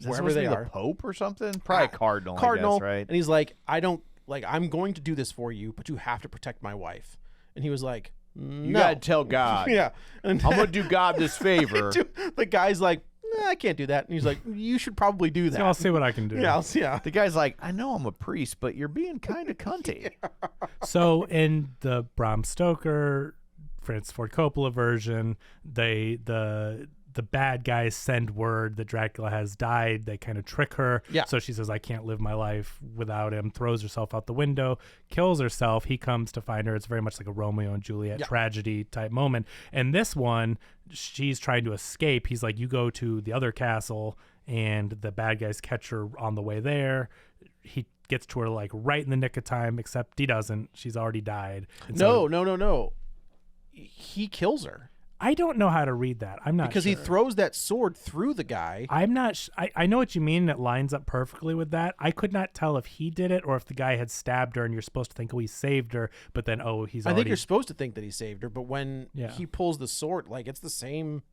wherever supposed to they be are. the Pope or something? Probably Cardinal, I guess, right? And he's like, I'm going to do this for you, but you have to protect my wife. And he was like, no. You gotta tell God. Yeah. And I'm gonna do God this favor. the guy's like, I can't do that. And he's like, you should probably do that. So I'll see what I can do. Yeah, yeah. The guy's like, I know I'm a priest, but you're being kind of cunty. So in the Bram Stoker Francis Ford Coppola version, the bad guys send word that Dracula has died. They kind of trick her. Yeah. So she says, I can't live my life without him, throws herself out the window, kills herself. He comes to find her. It's very much like a Romeo and Juliet tragedy type moment. And this one, she's trying to escape. He's like, you go to the other castle, and the bad guys catch her on the way there. He gets to her like right in the nick of time, except he doesn't. She's already died. And No. He kills her. I don't know how to read that. I'm not because sure. he throws that sword through the guy. I'm not. I know what you mean. It lines up perfectly with that. I could not tell if he did it or if the guy had stabbed her, and you're supposed to think, oh, he saved her, but then he's. I think you're supposed to think that he saved her, but when he pulls the sword, like it's the same.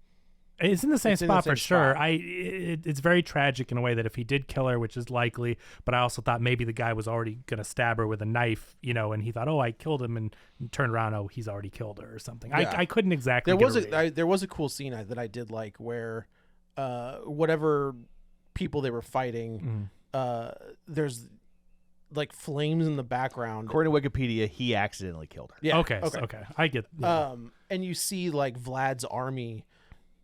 It's in the same spot for sure. spot. It's very tragic in a way that if he did kill her, which is likely, but I also thought maybe the guy was already going to stab her with a knife, and he thought, oh, I killed him, and turned around, oh, he's already killed her or something. Yeah. I couldn't exactly. There was a cool scene that I did like where, whatever people they were fighting, there's like flames in the background. According to Wikipedia, he accidentally killed her. Yeah. Okay. I get. Yeah. And you see like Vlad's army.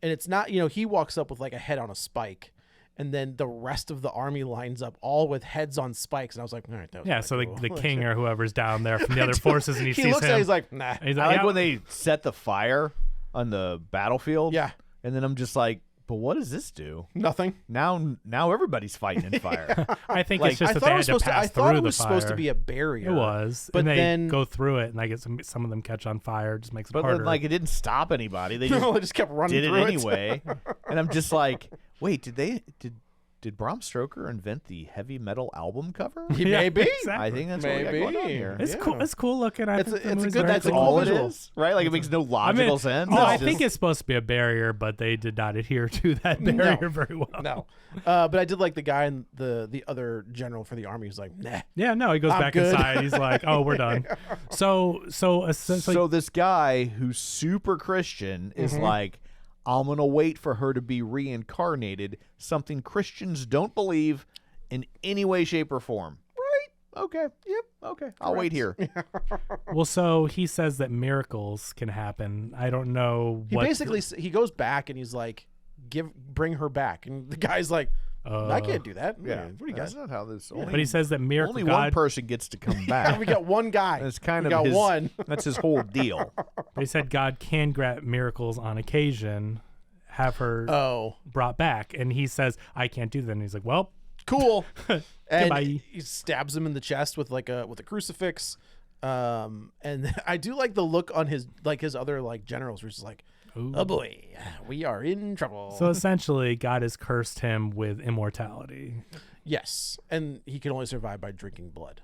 And it's not, he walks up with like a head on a spike, and then the rest of the army lines up all with heads on spikes. And I was like, all right, that was yeah. So cool. the king or whoever's down there from the other forces, and he sees looks him. at it, he's like, nah. He's I like, like when they set the fire on the battlefield. Yeah. And then I'm just like, but what does this do? Nothing. Now everybody's fighting in fire. I think Like, it's just I that thought they it had was to supposed to. pass I thought through it was the supposed to fire. be a barrier. It was, but and they then go through it, and I guess some of them catch on fire. It just makes it But harder. like it didn't stop anybody. They just no, they just kept running did it through anyway. And I'm just like, wait, did Bram Stoker invent the heavy metal album cover? He may be. Exactly. I think that's what we got going on here. It's Yeah. cool. It's cool looking. It's a good- That's cool all it visual. is, right? Like it makes no logical sense. Oh, It's I just- think it's supposed to be a barrier, but they did not adhere to that barrier very well. No. But I did like the guy in the other general for the army who's like, nah. Yeah, no, he goes I'm back good. inside. He's like, "Oh, we're done." So essentially, So this guy who's super Christian is like, I'm gonna wait for her to be reincarnated, something Christians don't believe in any way, shape, or form. Right? Okay. Yep. Okay. I'll wait here. so he says that miracles can happen. I don't know. He basically he goes back and he's like, bring her back, and the guy's like, I can't do that. Yeah. What do you That's guys? not how this. But he says that miracle only God. one person gets to come back. We got one guy. That's kind we of got his. one. That's his whole deal. They said God can grant miracles on occasion, have her brought back, and he says, "I can't do that." And he's like, "Well, Cool. And Goodbye. he stabs him in the chest with a crucifix. And I do like the look on his other like generals, where he's like, ooh." oh boy, we are in trouble. So essentially, God has cursed him with immortality. yes, and he can only survive by drinking blood,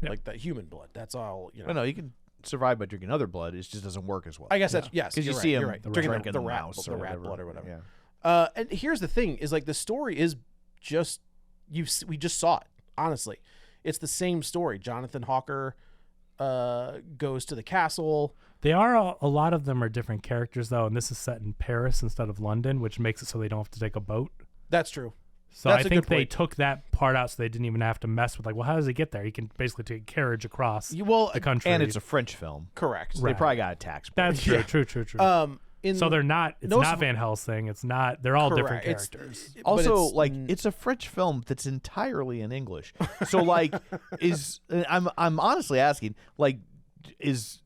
like that human blood. That's all. No, you can survive by drinking other blood. It just doesn't work as well. I guess that's because you you're see right, him you're right. drinking the the rat, mouse the or rat whatever. blood or whatever. Yeah. And here's the thing: is like the story is just we just saw it. Honestly, it's the same story. Jonathan Hawker goes to the castle. They are a lot of them are different characters though, and this is set in Paris instead of London, which makes it so they don't have to take a boat. That's true. So That's I a think good they point. took that part out, so they didn't even have to mess with how does he get there? He can basically take a carriage across Well, the country. And it's a French film. correct. They probably got a tax break. That's true. Yeah. True. So they're not. It's no not sp- Van Helsing. It's not. They're all different Correct. characters. But Also, it's- it's a French film that's entirely in English. So, I'm honestly asking, is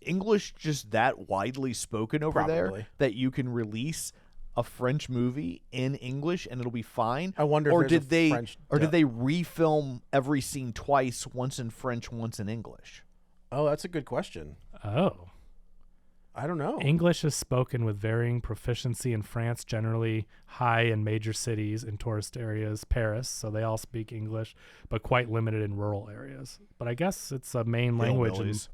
English just that widely spoken over there Probably. that you can release a French movie in English and it'll be fine? I wonder if or there's did a they French or dub. did they refilm every scene twice, once in French, once in English? Oh, that's a good question. Oh. I don't know. English is spoken with varying proficiency in France, generally high in major cities and tourist areas, Paris, so they all speak English, but quite limited in rural areas. But I guess it's a main language.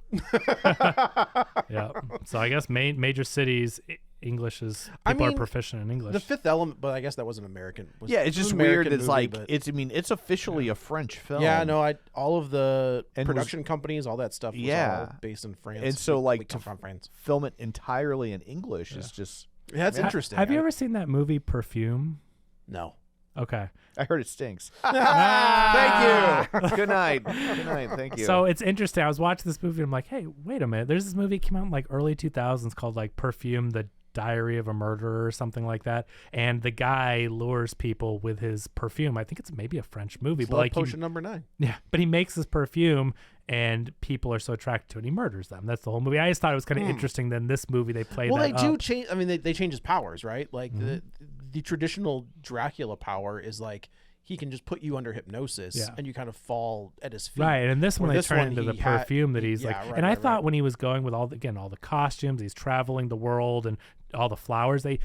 Yeah. So I guess major cities, English is, people are proficient in English. The Fifth Element, but I guess that wasn't American. Yeah, it's just American weird. It's movie, like but- it's officially a French film. Yeah, no, all of the And production companies, all that stuff was Yeah. all based in France. And so, We like, come to from France. film it entirely in English is just Yeah, that's interesting. Have you ever seen that movie Perfume? No. Okay. I heard it stinks. Thank you. Good night. Good night. Thank you. So it's interesting. I was watching this movie and I'm like, hey, wait a minute. There's this movie that came out in like early 2000s called like Perfume, the Diary of a Murderer or something like that. And the guy lures people with his perfume. I think it's maybe a French movie. Blood but like Potion number 9. Yeah, but he makes this perfume and people are so attracted to it and he murders them. That's the whole movie. I just thought it was kind of interesting that in this movie they played Well, that they do up. change. I mean, they change his powers, right? Like the traditional Dracula power is like he can just put you under hypnosis and you kind of fall at his feet. Right, and this one Where they this turn one, into the he had- perfume that he's yeah, like. right, And I right, thought right. when he was going with all the costumes, he's traveling the world and all the flowers. They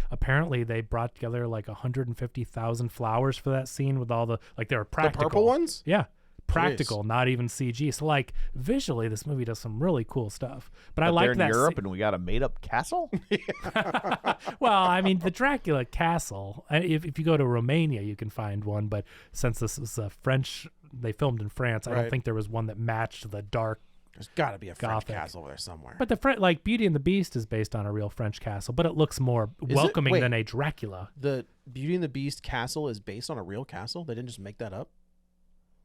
brought together like 150,000 flowers for that scene with all the they were The practical. purple ones? Yeah. Practical, not even CG. So like visually, this movie does some really cool stuff. But I like they're in that. Europe and we got a made-up castle. Well, I mean, the Dracula castle. If you go to Romania, you can find one. But since this is French, they filmed in France. I don't Right. think there was one that matched the dark. There's got to be a French Gothic. castle over there somewhere. But the Beauty and the Beast is based on a real French castle, but it looks more it? welcoming Wait. than a Dracula. The Beauty and the Beast castle is based on a real castle? They didn't just make that up?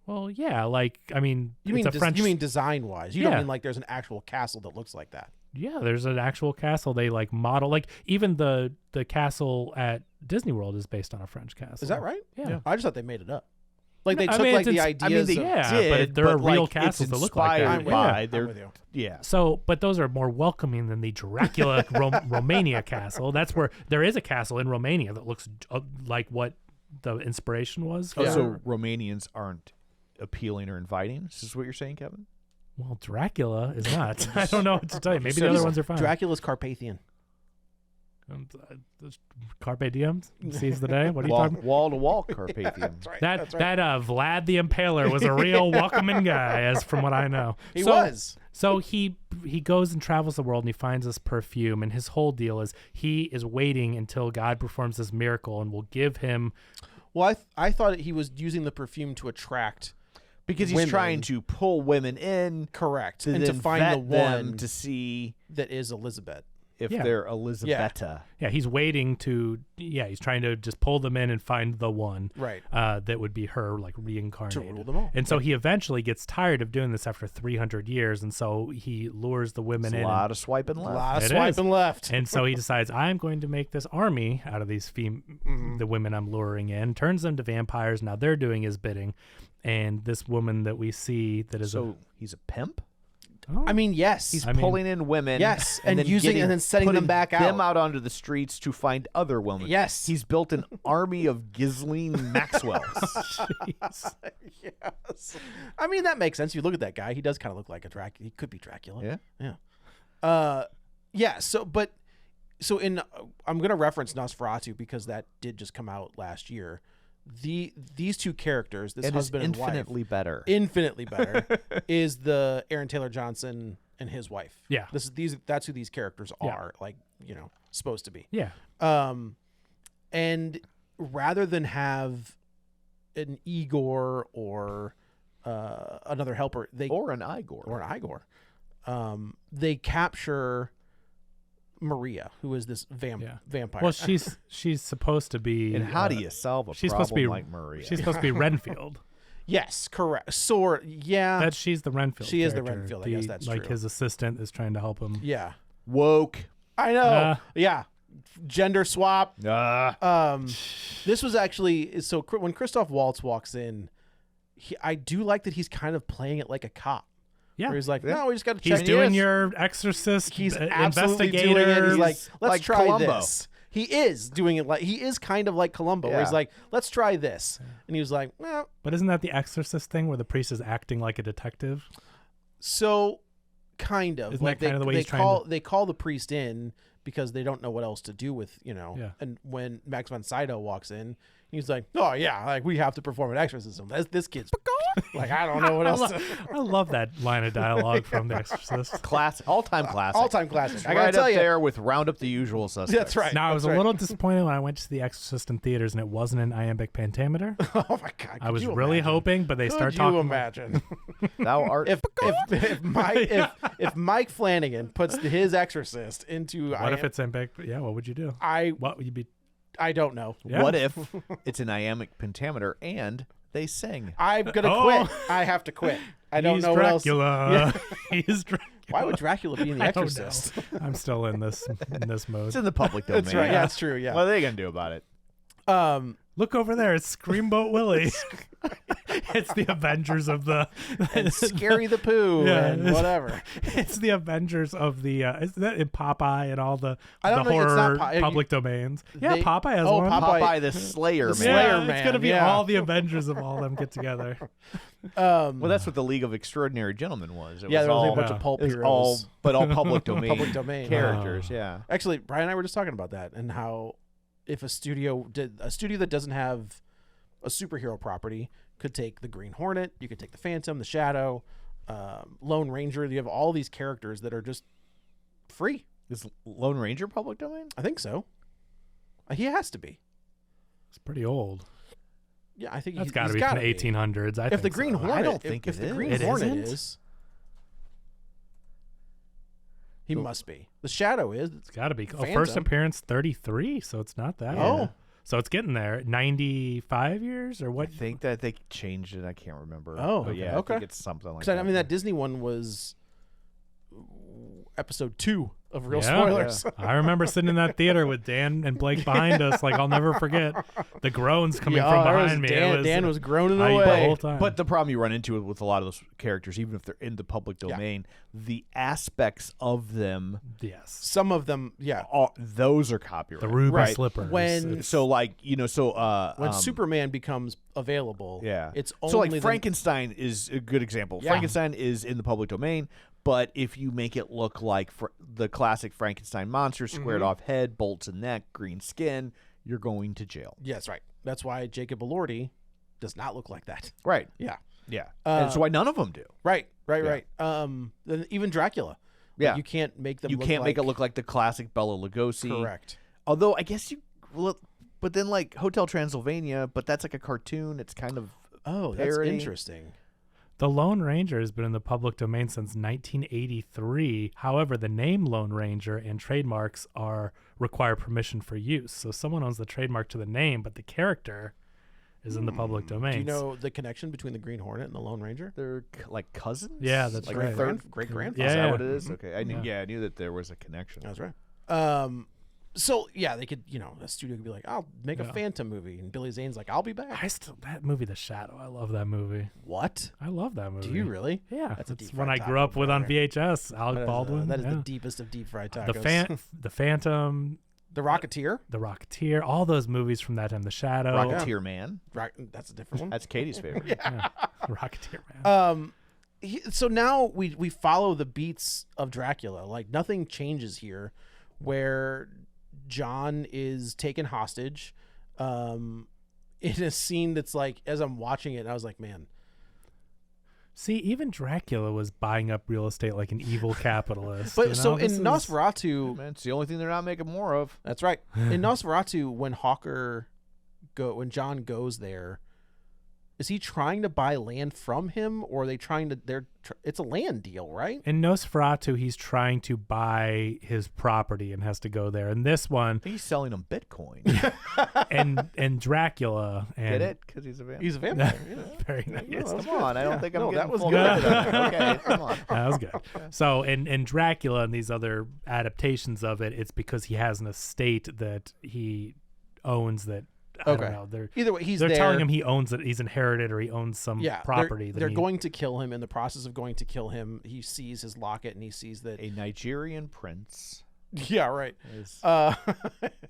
Well, yeah, I mean, You it's mean a French. you mean design wise? You Yeah. don't mean like there's an actual castle that looks like that? Yeah, there's an actual castle. They model even the castle at Disney World is based on a French castle. Is that right? Yeah. I just thought they made it up. Like they No, I took mean, like the it's- ideas. they of, Yeah, did, but there are real it's castles that look like that. inspired I'm with by you. their- I'm with you. Yeah. So, but those are more welcoming than the Dracula Romania castle. That's where there is a castle in Romania that looks like what the inspiration was. Oh, For, so Romanians aren't appealing or inviting? Is this what you're saying, Kevin? Well, Dracula is not. I don't know what to tell you. Maybe So the other he's- ones are fine. Dracula's Carpathian. Carpe diem, seize the day. What are you talking about? Wall to wall Carpathian. That's right. That That's right. Vlad the Impaler was a real welcoming guy, as from what I know. He So- was. So he goes and travels the world and he finds this perfume, and his whole deal is he is waiting until God performs this miracle and will give him. Well, I thought he was using the perfume to attract. Because he's Women. trying to pull women in, Correct. and And to then find the vet them one to see that is Elizabeth. if Yeah. they're Elizabetta. Yeah, he's waiting to. Yeah, he's trying to just pull them in and find the one. Right. That would be her, reincarnated. To rule them all. And so he eventually gets tired of doing this after 300 years, and so he lures the women It's in. a lot of swiping A left. lot of It swiping left. And so he decides, I'm going to make this army out of these the women I'm luring in, turns them to vampires. Now they're doing his bidding. And this woman that we see that is So he's a pimp? I mean, yes. He's I mean- pulling in women. Yes, and then using and then setting them putting back them out. out onto the streets to find other women. Yes. He's built an army of Ghislaine Maxwells. Jeez. Yes. I mean, that makes sense. You look at that guy. He does kind of look like a Dracula. He could be Dracula. Yeah. Yeah. Yeah. So I'm going to reference Nosferatu because that did just come out last year. These two characters, this It is husband and wife, infinitely better. is the Aaron Taylor Johnson and his wife. Yeah. That's who these characters Yeah. are, supposed to be. Yeah. And rather than have an Igor or another helper, Or an Igor. they capture Maria, who is this vampire. Well, she's supposed to be. And how do you solve a she's problem supposed to be like Maria? She's supposed to be Renfield. Yes, correct. Yeah. That she's the Renfield. She is the character. Renfield. I guess that's like true. his assistant is trying to help him. Yeah. Woke. I know. Yeah. Gender swap. This was actually so when Christoph Waltz walks in, I do like that he's kind of playing it like a cop. Yeah. Where he's like, no, we just got to He's check. doing your exorcist. He's absolutely doing it. investigator. He's like, let's like try Columbo. this. He is doing it he is kind of like Columbo, where he's Yeah. like, let's try this. And he was like, well, But isn't that the exorcist thing where the priest is acting like a detective? so kind of. Isn't that kind of the way he's trying to- they call the priest in because they don't know what else to do with, Yeah. And when Max von Sydow walks in, he's like, oh yeah, we have to perform an exorcism. This kid's I don't know what else. I love that line of dialogue from The Exorcist. All-time classic. All-time classic. I gotta Right tell up you. there with Round Up the Usual Suspects. That's right. Now, I was That's a right. little disappointed when I went to see The Exorcist in theaters and it wasn't an iambic pentameter. Oh my god! I was could you really imagine? hoping, but they Could start you talking. imagine Thou art. if Mike Flanagan puts his Exorcist into What if it's iambic? Yeah, what would you do? What would you be? I don't know. Yeah. What if it's an iambic pentameter and they sing? I'm gonna quit. I have to quit. I don't He's know Dracula. what else. Yeah. He's Dracula. Why would Dracula be in The I don't Exorcist? know. I'm still in this mode. It's in the public domain. That's right. Yeah, that's true. Yeah. What are they gonna do about it? Look over there. It's Screamboat Willie. It's the Avengers of the And Scary the Pooh Yeah. and whatever. It's the Avengers of the is that in Popeye and all the I don't know, it's horror not public domains. Yeah, They- Popeye has oh, one. Popeye the Slayer, The man. Slayer yeah, it's Man, gonna be yeah. all the Avengers of all them get together. Well, that's what the League of Extraordinary Gentlemen was. It Yeah, was there was all, a bunch Yeah. of pulp it was heroes. all, but all public domain. Public domain. characters. Oh. Yeah. Actually, Brian and I were just talking about that and how if a studio that doesn't have a superhero property could take the Green Hornet, you could take the Phantom, the Shadow, Lone Ranger. You have all these characters that are just free. Is Lone Ranger public domain? I think so. He has to be. It's pretty old. Yeah, I think That's he's got to be gotta from the 1800s. I If the think Green so. Hornet, I don't think if it the is. Green It Hornet isn't? is, he must be. The Shadow is. It's got to be. Oh, Phantom. first appearance 33, so it's not that. Oh. old. So it's getting there. 95 years or I what? think that they changed it. I can't remember. Oh, but okay. yeah, I Okay. think it's something like Because that. I mean, that Disney one was episode 2 of Real Yeah. Spoilers. I remember sitting in that theater with Dan and Blake behind us. Like, I'll never forget the groans coming Yeah, from there was behind me. Dan, It was, Dan was groaning the away. whole time. But the problem you run into with a lot of those characters, even if they're in the public domain, the aspects of them, yes. Some of them, yeah. those are copyrighted. The ruby right? slippers. When- It's- So like When Superman becomes available, yeah, it's only so like the- Frankenstein is a good example. Yeah. Frankenstein is in the public domain, but if you make it look like the classic Frankenstein monster, squared off head, bolts and neck, green skin, you're going to jail. Yeah, that's right. That's why Jacob Elordi does not look like that. Right. Yeah. Yeah. And so why none of them do. Right. Yeah. Then even Dracula. Yeah. Like, you can't make them. You can't make it look like the classic Bela Lugosi. correct. Although I guess you, well, but then like Hotel Transylvania, but that's like a cartoon. It's kind of Oh, that's parody. interesting. The Lone Ranger has been in the public domain since 1983. However, the name Lone Ranger and trademarks require permission for use. So someone owns the trademark to the name, but the character is in the public domain. Do you know the connection between the Green Hornet and the Lone Ranger? they're like cousins. Yeah, that's like right. Great grandfather. Yeah, Is that yeah. what it is? Okay, I knew. Yeah. Yeah, I knew that there was a connection. That's right. So yeah, they could, a studio could be like, I'll make a Yeah. Phantom movie, and Billy Zane's like, I'll be back. That movie, The Shadow. I love that movie. What? I love that movie. Do you really? Yeah, That's a that's deep one fried I grew taco, up with on brother. VHS. Alec Baldwin. That is yeah. the deepest of deep fried tacos. The Phantom, The Rocketeer. The Rocketeer, all those movies from that time. The Shadow, Rocketeer Man. That's a different one. That's Katie's favorite. yeah. Rocketeer Man. So now we follow the beats of Dracula. Like nothing changes here, where John is taken hostage, in a scene that's like, as I'm watching it, I was like, man, See, even Dracula was buying up real estate like an evil capitalist. But you so know? in This is- Nosferatu, Man, it's the only thing they're not making more of. that's right. In Nosferatu, when when John goes there, is he trying to buy land from him, or are they trying to? It's a land deal, right? in Nosferatu, he's trying to buy his property and has to go there. And this one, I think he's selling them Bitcoin. and Dracula, and Get it? Because he's a vampire. He's a vampire. very nice. Come on, I don't think I'm No, getting that was full good. credit on it. Okay, come on. That was good. So in Dracula and these other adaptations of it, it's because he has an estate that he owns that I Okay. don't know. They're Either way, he's they're there. telling him he owns it. He's inherited or he owns some Yeah, property. They're going to kill him. In the process of going to kill him, he sees his locket and he sees that. A Nigerian prince. Yeah, right.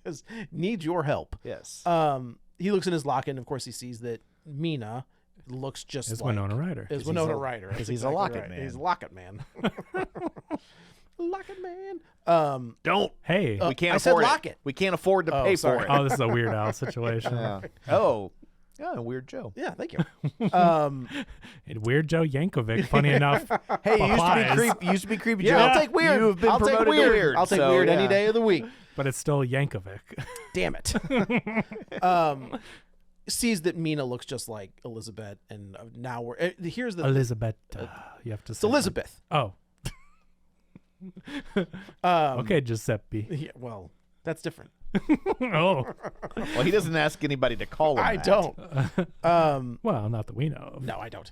Is, Needs your help. yes. He looks in his locket, and of course, he sees that Mina looks just It's like Winona Ryder. Is he's Winona a- Ryder. 'cause That's he's a exactly locket right. man. He's a locket man. Locket man. Don't. Hey. We can't I said afford it. locket. We can't afford to Oh, pay sorry. for it. Oh, this is a Weird Al situation. Yeah. Oh. Yeah, Weird Joe. Yeah, thank you. And Weird Joe Yankovic, funny enough. Hey, you used to be applies, creepy. Used to be creepy Yeah, Joe. I'll take weird. You have been I'll take promoted weird. to weird. I'll take so, weird any yeah. day of the week. but it's still Yankovic. Damn it. Sees that Mina looks just like Elizabeth, and now we're here's the Elizabeth. You have to it's say. Elizabeth. Oh. Okay, Giuseppe. Yeah, well, that's different. Oh, Well, he doesn't ask anybody to call him. I that. don't. well, not that we know of. No, I don't.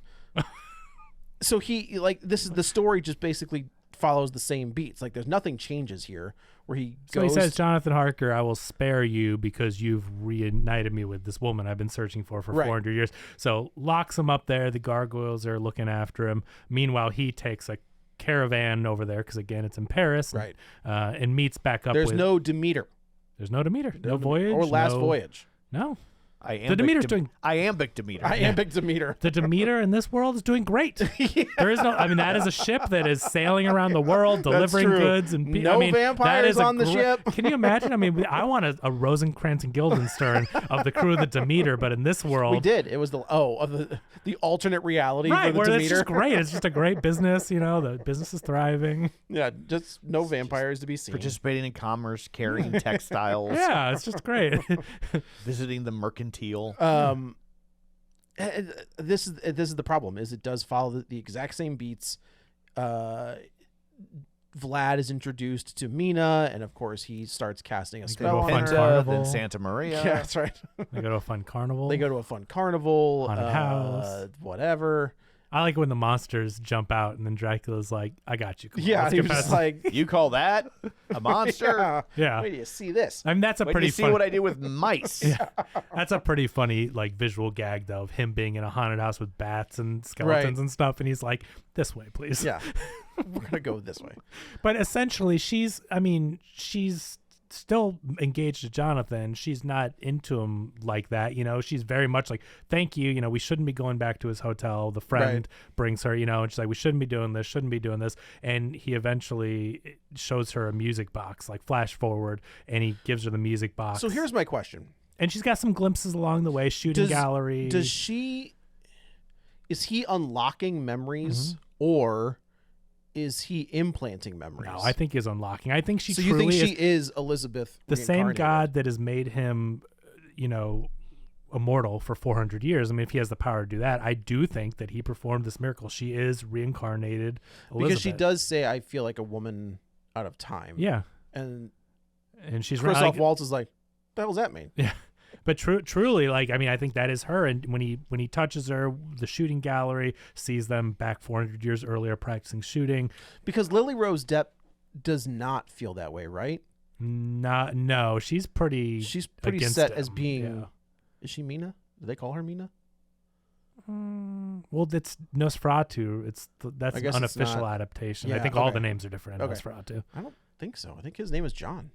So he this is the story. Just basically follows the same beats. Like there's nothing changes here. Where he So goes. he says, Jonathan Harker, I will spare you because you've reunited me with this woman I've been searching for Right. 400 years. So locks him up there. The gargoyles are looking after him. Meanwhile, he takes a caravan over there because, again, it's in Paris. Right. And meets back up There's with... no Demeter. There's no Demeter. No voyage. Or last no- voyage. No. Iambic Demeter's doing... Iambic Demeter. Iambic Demeter. The Demeter in this world is doing great. There is no, I mean, that is a ship that is sailing around the world, delivering true. goods and No I mean, that vampires is a on the ship. Can you imagine? I mean, I want a Rosencrantz and Guildenstern of the crew of the Demeter, but in this world, We did. It was the alternate reality right? for the Where it's Demeter. just great. It's just a great business. You know, the business is thriving. Yeah, just no vampires to be seen. Participating in commerce, carrying textiles, Yeah, it's just great. visiting the mercantile. This is the problem. Is it does follow the exact same beats. Vlad is introduced to Mina, and of course he starts casting a go to spell a on fun her. carnival. Then Santa Maria. Yeah, that's right. They go to a fun carnival. They go to a fun carnival. Haunted house. Whatever. I like when the monsters jump out and then Dracula's like, "I got you." Come on, Yeah, let's he get was just past it." like, You call that a monster? yeah. Yeah. Wait till you see this. I mean, that's a When pretty you see fun. what I do with mice. That's a pretty funny like visual gag though of him being in a haunted house with bats and skeletons Right. and stuff, and he's like, "This way, please." Yeah, we're gonna go this way. But essentially, she's still engaged to Jonathan. She's not into him like that, you know. She's very much like, "Thank you, you know, we shouldn't be going back to his hotel." The friend brings her, you know, and she's like, "We shouldn't be doing this, shouldn't be doing this." And he eventually shows her a music box, like flash forward, and he gives her the music box. So here's my question: and she's got some glimpses along the way, shooting gallery. Is he unlocking memories or is he implanting memories? No, I think he's unlocking. I think she So you truly think she is is Elizabeth, the same reincarnated? God that has made him, you know, immortal for 400 years. I mean, if he has the power to do that, I do think that he performed this miracle. She is reincarnated Elizabeth. Because she does say, "I feel like a woman out of time." Yeah. and And she's Christoph like, Waltz is like, "What the hell does that mean?" yeah. But truly, like, I mean, I think that is her. And when he touches her, the shooting gallery sees them back 400 years earlier practicing shooting. Because Lily Rose Depp does not feel that way, right? No, she's pretty. She's pretty against set him. as being. Yeah. Is she Mina? Do they call her Mina? Well, that's Nosferatu. That's I an guess it's unofficial not- adaptation. Yeah, I think all okay. the names are different in Okay. Nosferatu. I don't think so. I think his name is John.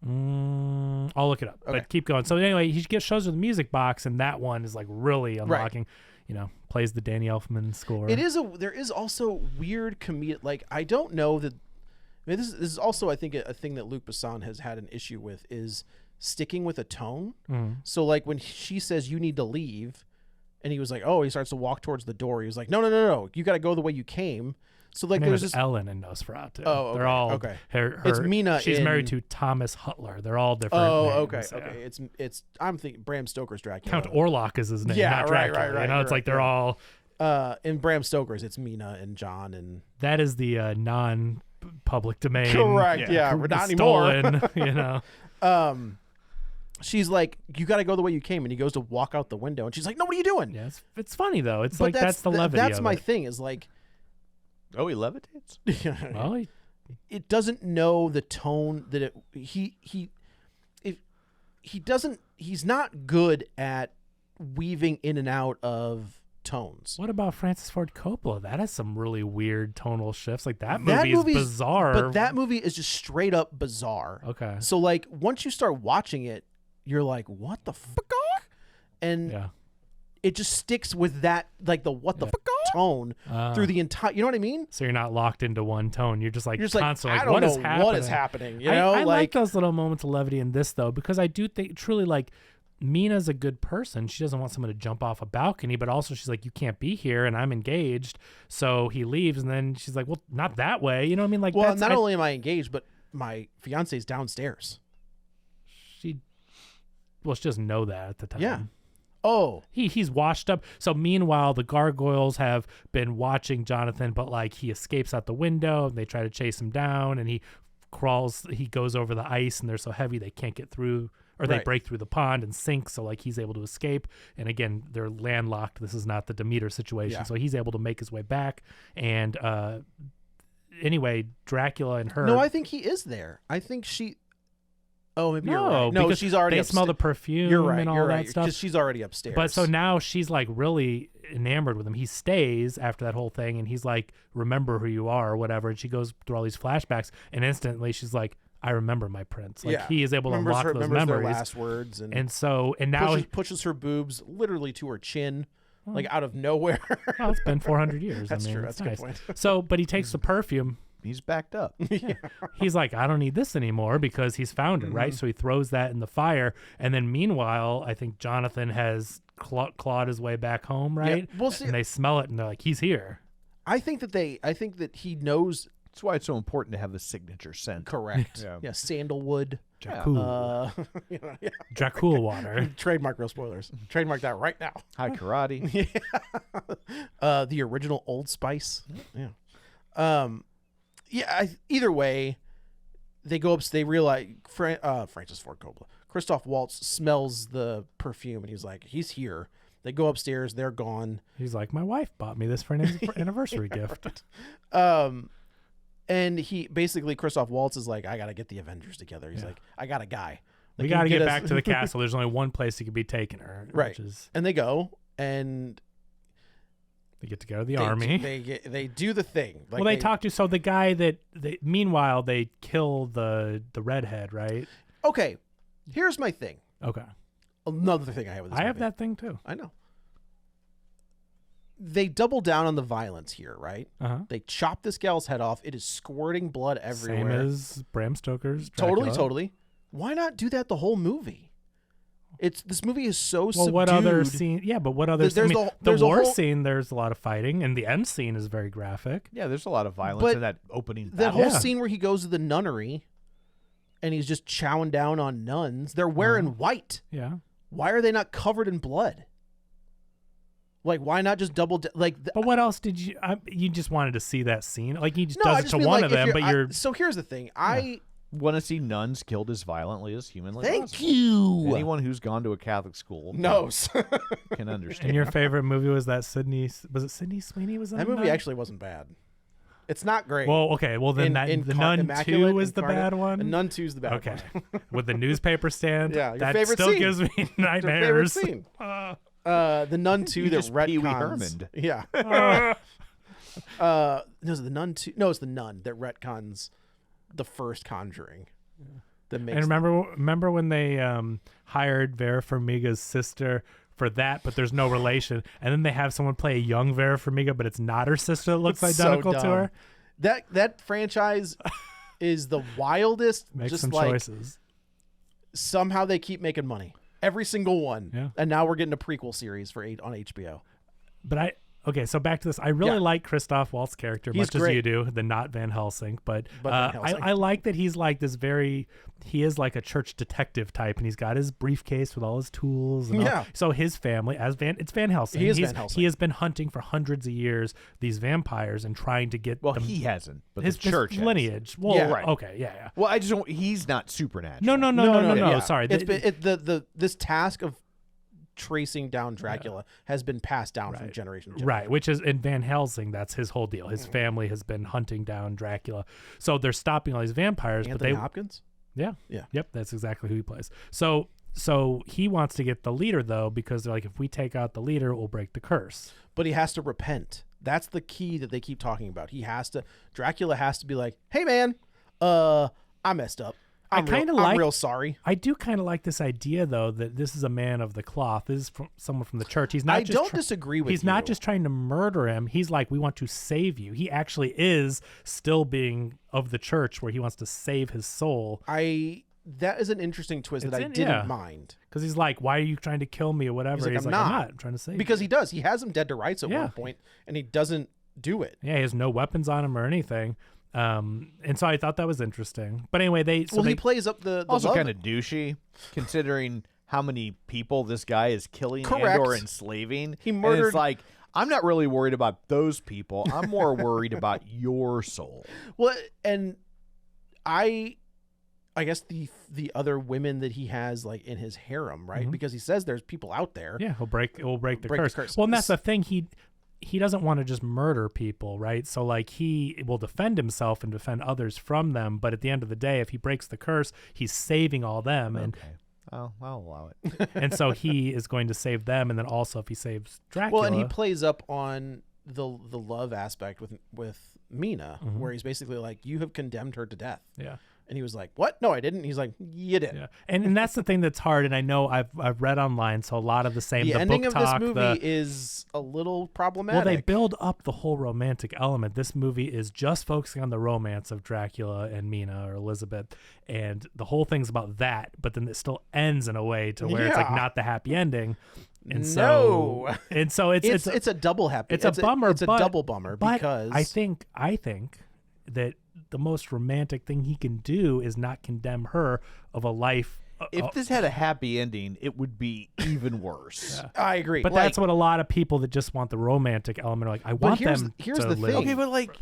I'll look it up. Okay. But keep going. So anyway, he shows her the music box, and that one is like really unlocking. You know, plays the Danny Elfman score. There is also weird comedic. Like, I don't know that. I mean, this is also, I think, a thing that Luc Besson has had an issue with is sticking with a tone. So like when she says you need to leave, and he was like, oh, he starts to walk towards the door. He was like, no, you got to go the way you came. So like Her name there's is this. Ellen in Nosferatu. Oh, okay, they're all okay. Her, It's Mina She's in- married to Thomas Hutler. They're all different. Oh, names, okay, yeah. okay. It's I'm thinking Bram Stoker's Dracula. Count Orlok is his name. Yeah, not right, Dracula. right, You know, right, it's like they're right. all. In Bram Stoker's, it's Mina and John and. That is the non-public domain. Correct. Yeah, Who- not anymore. stolen. You know. She's like, you got to go the way you came, and he goes to walk out the window, and she's like, no, what are you doing? Yeah, it's funny though. It's But like that's the levity. That's of my it. thing. Is like, Oh, he levitates? Well, it doesn't know the tone that it he's not good at weaving in and out of tones. what about Francis Ford Coppola? That has some really weird tonal shifts. Like that That movie is movie's- bizarre. But that movie is just straight up bizarre. Okay. So like once you start watching it, you're like, what the fuck? And Yeah. it just sticks with that, like the what the fuck tone through the entire. You know what I mean? So you're not locked into one tone. You're just like You're just like, constantly I don't what know is happening? what is happening. You I know, like those little moments of levity in this though, because I do think truly like Mina's a good person. She doesn't want someone to jump off a balcony, but also she's like, you can't be here and I'm engaged. So he leaves and then she's like, well, not that way. You know what I mean? Like, well, that's, not only am I engaged, but my fiance's downstairs. she doesn't know that at the time. Yeah. Oh, He's washed up. So meanwhile, the gargoyles have been watching Jonathan, but like he escapes out the window and they try to chase him down and he he goes over the ice and they're so heavy they can't get through, or they Right. break through the pond and sink. So like he's able to escape. And again, they're landlocked. This is not the Demeter situation. Yeah. So he's able to make his way back. And anyway, Dracula and her. No, I think he is there. I think she. Oh, maybe you're right. No, because she's already. They smell the perfume You're right. and all You're that right. stuff. She's already upstairs. But so now she's like really enamored with him. He stays after that whole thing, and he's like, "Remember who you are," or whatever. And she goes through all these flashbacks, and instantly she's like, "I remember my prince." Like he is able to unlock those remembers memories. their last words, and now pushes her boobs literally to her chin, like out of nowhere. well, it's been 400 years. That's I mean, true. it's That's a nice. good point. So, but he takes the perfume. He's backed up. He's like, I don't need this anymore because he's found it, right? So he throws that in the fire. And then meanwhile, I think Jonathan has clawed his way back home, right? Yeah, we'll see. And they smell it and they're like, he's here. I think that he knows. That's why it's so important to have the signature scent. Correct. Yeah. Yeah, sandalwood. Dracula. Yeah. Dracula water. Trademark, real spoilers. Trademark that right now. High karate. The original Old Spice. Yeah. Either way, they go up. They realize Francis Ford Coppola, Christoph Waltz smells the perfume, and he's like, he's here. They go upstairs. They're gone. He's like, my wife bought me this for an anniversary gift. And he basically, Christoph Waltz is like, I gotta get the Avengers together. He's like, I got a guy. We Like, got to you get us- back to the castle. There's only one place he could be taking her. Right. Which is And they go, and they get together the army. They do the thing. Like well, they talk to, so the guy meanwhile, they kill the redhead, right? Okay, here's my thing. Okay. Another thing I have with this I have movie. that thing too. I know. They double down on the violence here, right? Uh-huh. They chop this gal's head off. It is squirting blood everywhere. Same as Bram Stoker's Dracula. Totally. Why not do that the whole movie? This movie is so Well, subdued. what other scene? Yeah, but what other? There's the there's a war whole- scene. There's a lot of fighting, and the end scene is very graphic. Yeah, there's a lot of violence But in that opening That battle. whole scene where he goes to the nunnery, and he's just chowing down on nuns. They're wearing white. Yeah. Why are they not covered in blood? Like, why not just double? But what else did you? You just wanted to see that scene. Like he just No, I does it just to mean, one like, of if them, but you're. So here's the thing. I Want to see nuns killed as violently as humanly thank possible. you. Anyone who's gone to a Catholic school knows. can understand. And your favorite movie was that Sydney? Was it Sydney Sweeney? Was in That movie Nun? actually wasn't bad. It's not great. Well, okay. Well, then the Nun Immaculate, 2 is the Incarnate. bad one. And Nun 2 is the bad Okay. one. With the newspaper stand. Yeah, your that favorite still scene. gives me Your favorite nightmares. scene. The Nun 2 You that just Pee Wee retcons. Herman'd. Yeah. No, it's the Nun 2. No, it's the Nun that retcons the first Conjuring. That makes And remember when they hired Vera Farmiga's sister for that, but there's no relation, and then they have someone play a young Vera Farmiga, but it's not her sister that looks It's so identical to dumb. her. That franchise is the wildest. Make just some like choices. somehow they keep making money. Every single one. Yeah. And now we're getting a prequel series on HBO. But so back to this. I really like Christoph Waltz's character He's much as great. you do, the not Van Helsing. But Van Helsing. I like that he's like this he is like a church detective type, and he's got his briefcase with all his tools. And Yeah. So his family, it's Van Helsing. He is Van Helsing. He has been hunting for hundreds of years these vampires and trying to get Well, them, he hasn't, but his the church has. lineage. Well, Yeah. Right. okay, yeah. Well, I just don't. He's not supernatural. No. Yeah. Sorry. It's been this task of tracing down Dracula has been passed down from generation to generation. Right, which is in Van Helsing, that's his whole deal. His family has been hunting down Dracula. So they're stopping all these vampires, Anthony Hopkins? Yeah. Yeah. Yep, that's exactly who he plays. So he wants to get the leader though, because they're like, if we take out the leader, we'll break the curse. But he has to repent. That's the key that they keep talking about. Dracula has to be like, hey man, I messed up. I'm real sorry. I do kind of like this idea though, that this is a man of the cloth. This is someone from the church. He's not. I don't disagree with you. He's not just trying to murder him. He's like, we want to save you. He actually is still being of the church, where he wants to save his soul. That is an interesting twist that I didn't mind. Because he's like, why are you trying to kill me or whatever? He's like, I'm I'm not. not. I'm trying to save Because you. he does. He has him dead to rights at Yeah. one point, and he doesn't do it. Yeah, he has no weapons on him or anything. And so I thought that was interesting. But anyway, he plays up the Also love. kind of douchey, considering how many people this guy is killing Correct. and or enslaving. He And murdered- it's like, I'm not really worried about those people. I'm more worried about your soul. Well, and I guess the other women that he has like in his harem, right? Because he says there's people out there. Yeah, he'll break the curse. Well, and that's the thing. He doesn't want to just murder people, right? So like he will defend himself and defend others from them, but at the end of the day, if he breaks the curse, he's saving all them. And I'll allow it. and so he is going to save them, and then also if he saves Dracula. Well, and he plays up on the love aspect with Mina, where he's basically like, you have condemned her to death. Yeah. And he was like, what? No, I didn't. He's like, you did. Yeah. And that's the thing that's hard. And I know I've read online, so a lot of the same. The ending book of talk, this movie is a little problematic. Well, they build up the whole romantic element. This movie is just focusing on the romance of Dracula and Mina or Elizabeth, and the whole thing's about that. But then it still ends in a way to where it's like not the happy ending. And so it's a double happy. It's a bummer. It's a double bummer because I think that the most romantic thing he can do is not condemn her of a life. If this had a happy ending, it would be even worse. Yeah. I agree. But that's what a lot of people that just want the romantic element are like. I want them here's to the live. thing. Okay, but like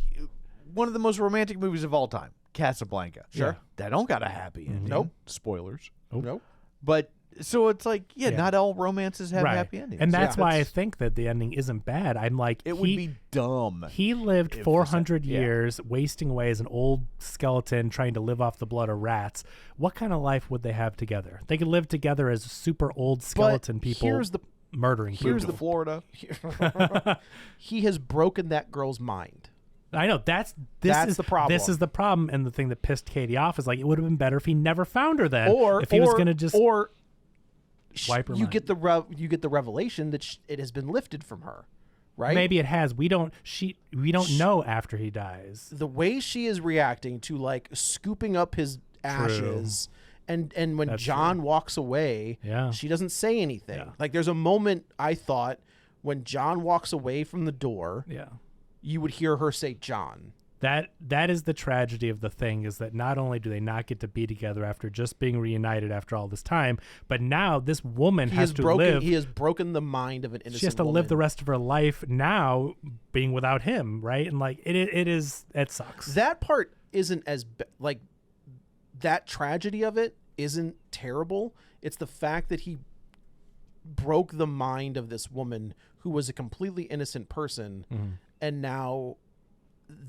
one of the most romantic movies of all time, Casablanca. Sure. That don't got a happy ending. Nope. Spoilers. Nope. But so it's like, not all romances have happy endings. And that's why I think that the ending isn't bad. I'm like, it would be dumb. He lived 400 years wasting away as an old skeleton trying to live off the blood of rats. What kind of life would they have together? They could live together as super old skeleton people murdering people. Here's the Florida. He has broken that girl's mind. I know that's the problem. This is the problem, and the thing that pissed Katie off is like it would have been better if he never found her then, or if he was going to just wipe her you mind. get the revelation that it has been lifted from her, right? Maybe it has. We don't know after he dies. The way she is reacting to like scooping up his ashes, and when That's John walks away, she doesn't say anything. Yeah. Like there's a moment I thought when John walks away from the door, you would hear her say John. That is the tragedy of the thing, is that not only do they not get to be together after just being reunited after all this time, but now this woman has to live. He has broken the mind of an innocent woman. She has to live the rest of her life now being without him, right? And like it sucks. That part isn't like that tragedy of it isn't terrible. It's the fact that he broke the mind of this woman who was a completely innocent person, and now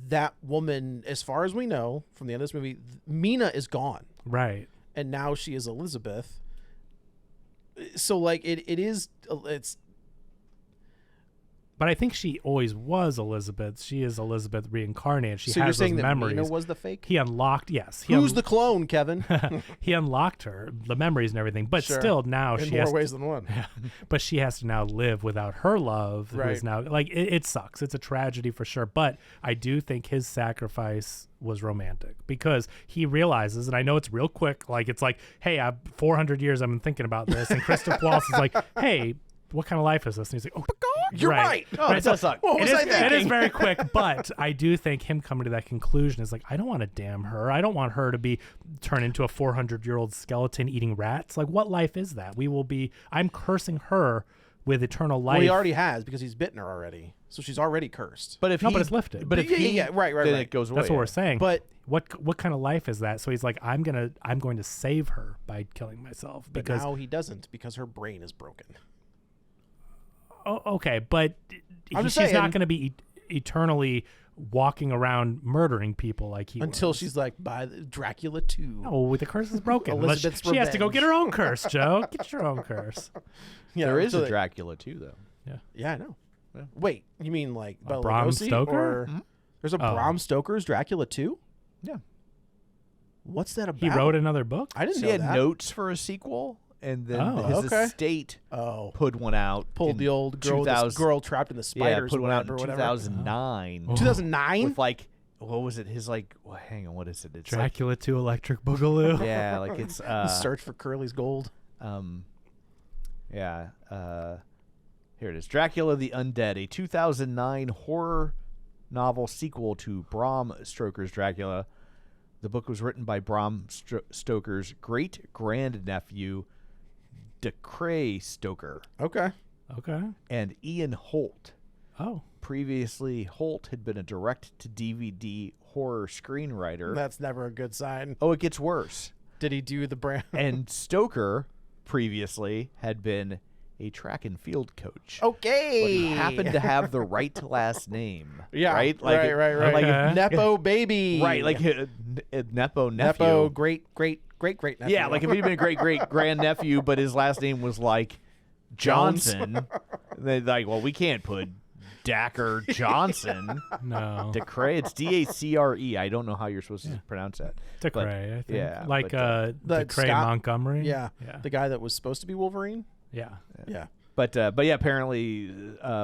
that woman, as far as we know from the end of this movie, Mina is gone. Right. And now she is Elizabeth. So like it's But I think she always was Elizabeth. She is Elizabeth reincarnated. She so has you're saying those that memories. Mina was the fake? He unlocked, yes. Who's the clone, Kevin? He unlocked her, the memories and everything. But still, now in she more has ways than one. But she has to now live without her love. Who is now like it sucks. It's a tragedy for sure. But I do think his sacrifice was romantic because he realizes, and I know it's real quick. Like it's like, hey, I've 400 years I've been thinking about this, and Christoph Waltz is like, hey, what kind of life is this? And he's like, oh, you're right. Oh, it does suck. What was I thinking? It is very quick, but I do think him coming to that conclusion is like, I don't want to damn her. I don't want her to be turned into a 400-year-old skeleton eating rats. Like, what life is that? I'm cursing her with eternal life. Well, he already has because he's bitten her already. So she's already cursed. But if but it's lifted. But if right, then it goes away. That's what we're saying. But what kind of life is that? So he's like, I'm going to save her by killing myself. But now he doesn't because her brain is broken. Oh, okay, but she's not going to be eternally walking around murdering people like he until was. she's like, by Dracula 2. Oh, the curse is broken. Elizabeth's she has to go revenge. get her own curse, Joe. Get your own curse. Yeah, there is a Dracula too, though. Yeah, I know. Yeah. Wait, you mean like Bram Stoker? Or there's a Bram Stoker's Dracula 2? Yeah. What's that about? He wrote another book? I didn't know he had that. notes for a sequel, and then his okay. estate put one out. Pulled the old girl, this girl trapped in the spiders. Put one out in or whatever. 2009. 2009? With like, what was it? His like, well, hang on, what is it? It's Dracula 2 Electric Boogaloo. Yeah, like it's Search for Curly's Gold. Here it is. Dracula the Undead, a 2009 horror novel sequel to Bram Stoker's Dracula. The book was written by Bram Stoker's great-grandnephew, Decray Stoker. Okay. Okay. And Ian Holt. Oh. Previously, Holt had been a direct-to-DVD horror screenwriter. That's never a good sign. Oh, it gets worse. Did he do the brand? And Stoker previously had been a track and field coach. Okay. But he happened to have the right last name. Yeah. Right? Right. Like Okay. Nepo baby. Right, like Nepo nephew. Nepo great nephew. Yeah, like if he'd been a great grand nephew, but his last name was like Johnson. They're like, well, we can't put Dacker Johnson. No. DeCray. It's DACRE. I don't know how you're supposed to pronounce that. DeCray, I think. yeah, Like but, DeCray Scott- Montgomery. Yeah. Yeah. The guy that was supposed to be Wolverine. Yeah. Yeah. But yeah, apparently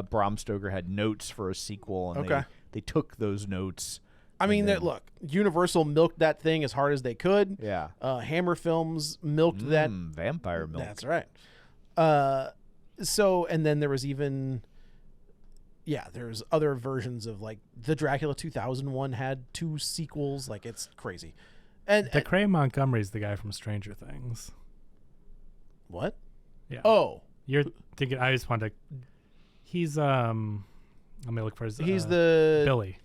Bram Stoker had notes for a sequel, and Okay. they took those notes. I mean, then- look, Universal milked that thing as hard as they could. Yeah. Hammer Films milked that. Vampire milk. That's right. So, and then there was even, there's other versions of like the Dracula 2001 had 2 sequels. Like it's crazy. And DeCray Montgomery's the guy from Stranger Things. what? Yeah. Oh, You're thinking, I just wanted to, he's, let me look for his, he's the Billy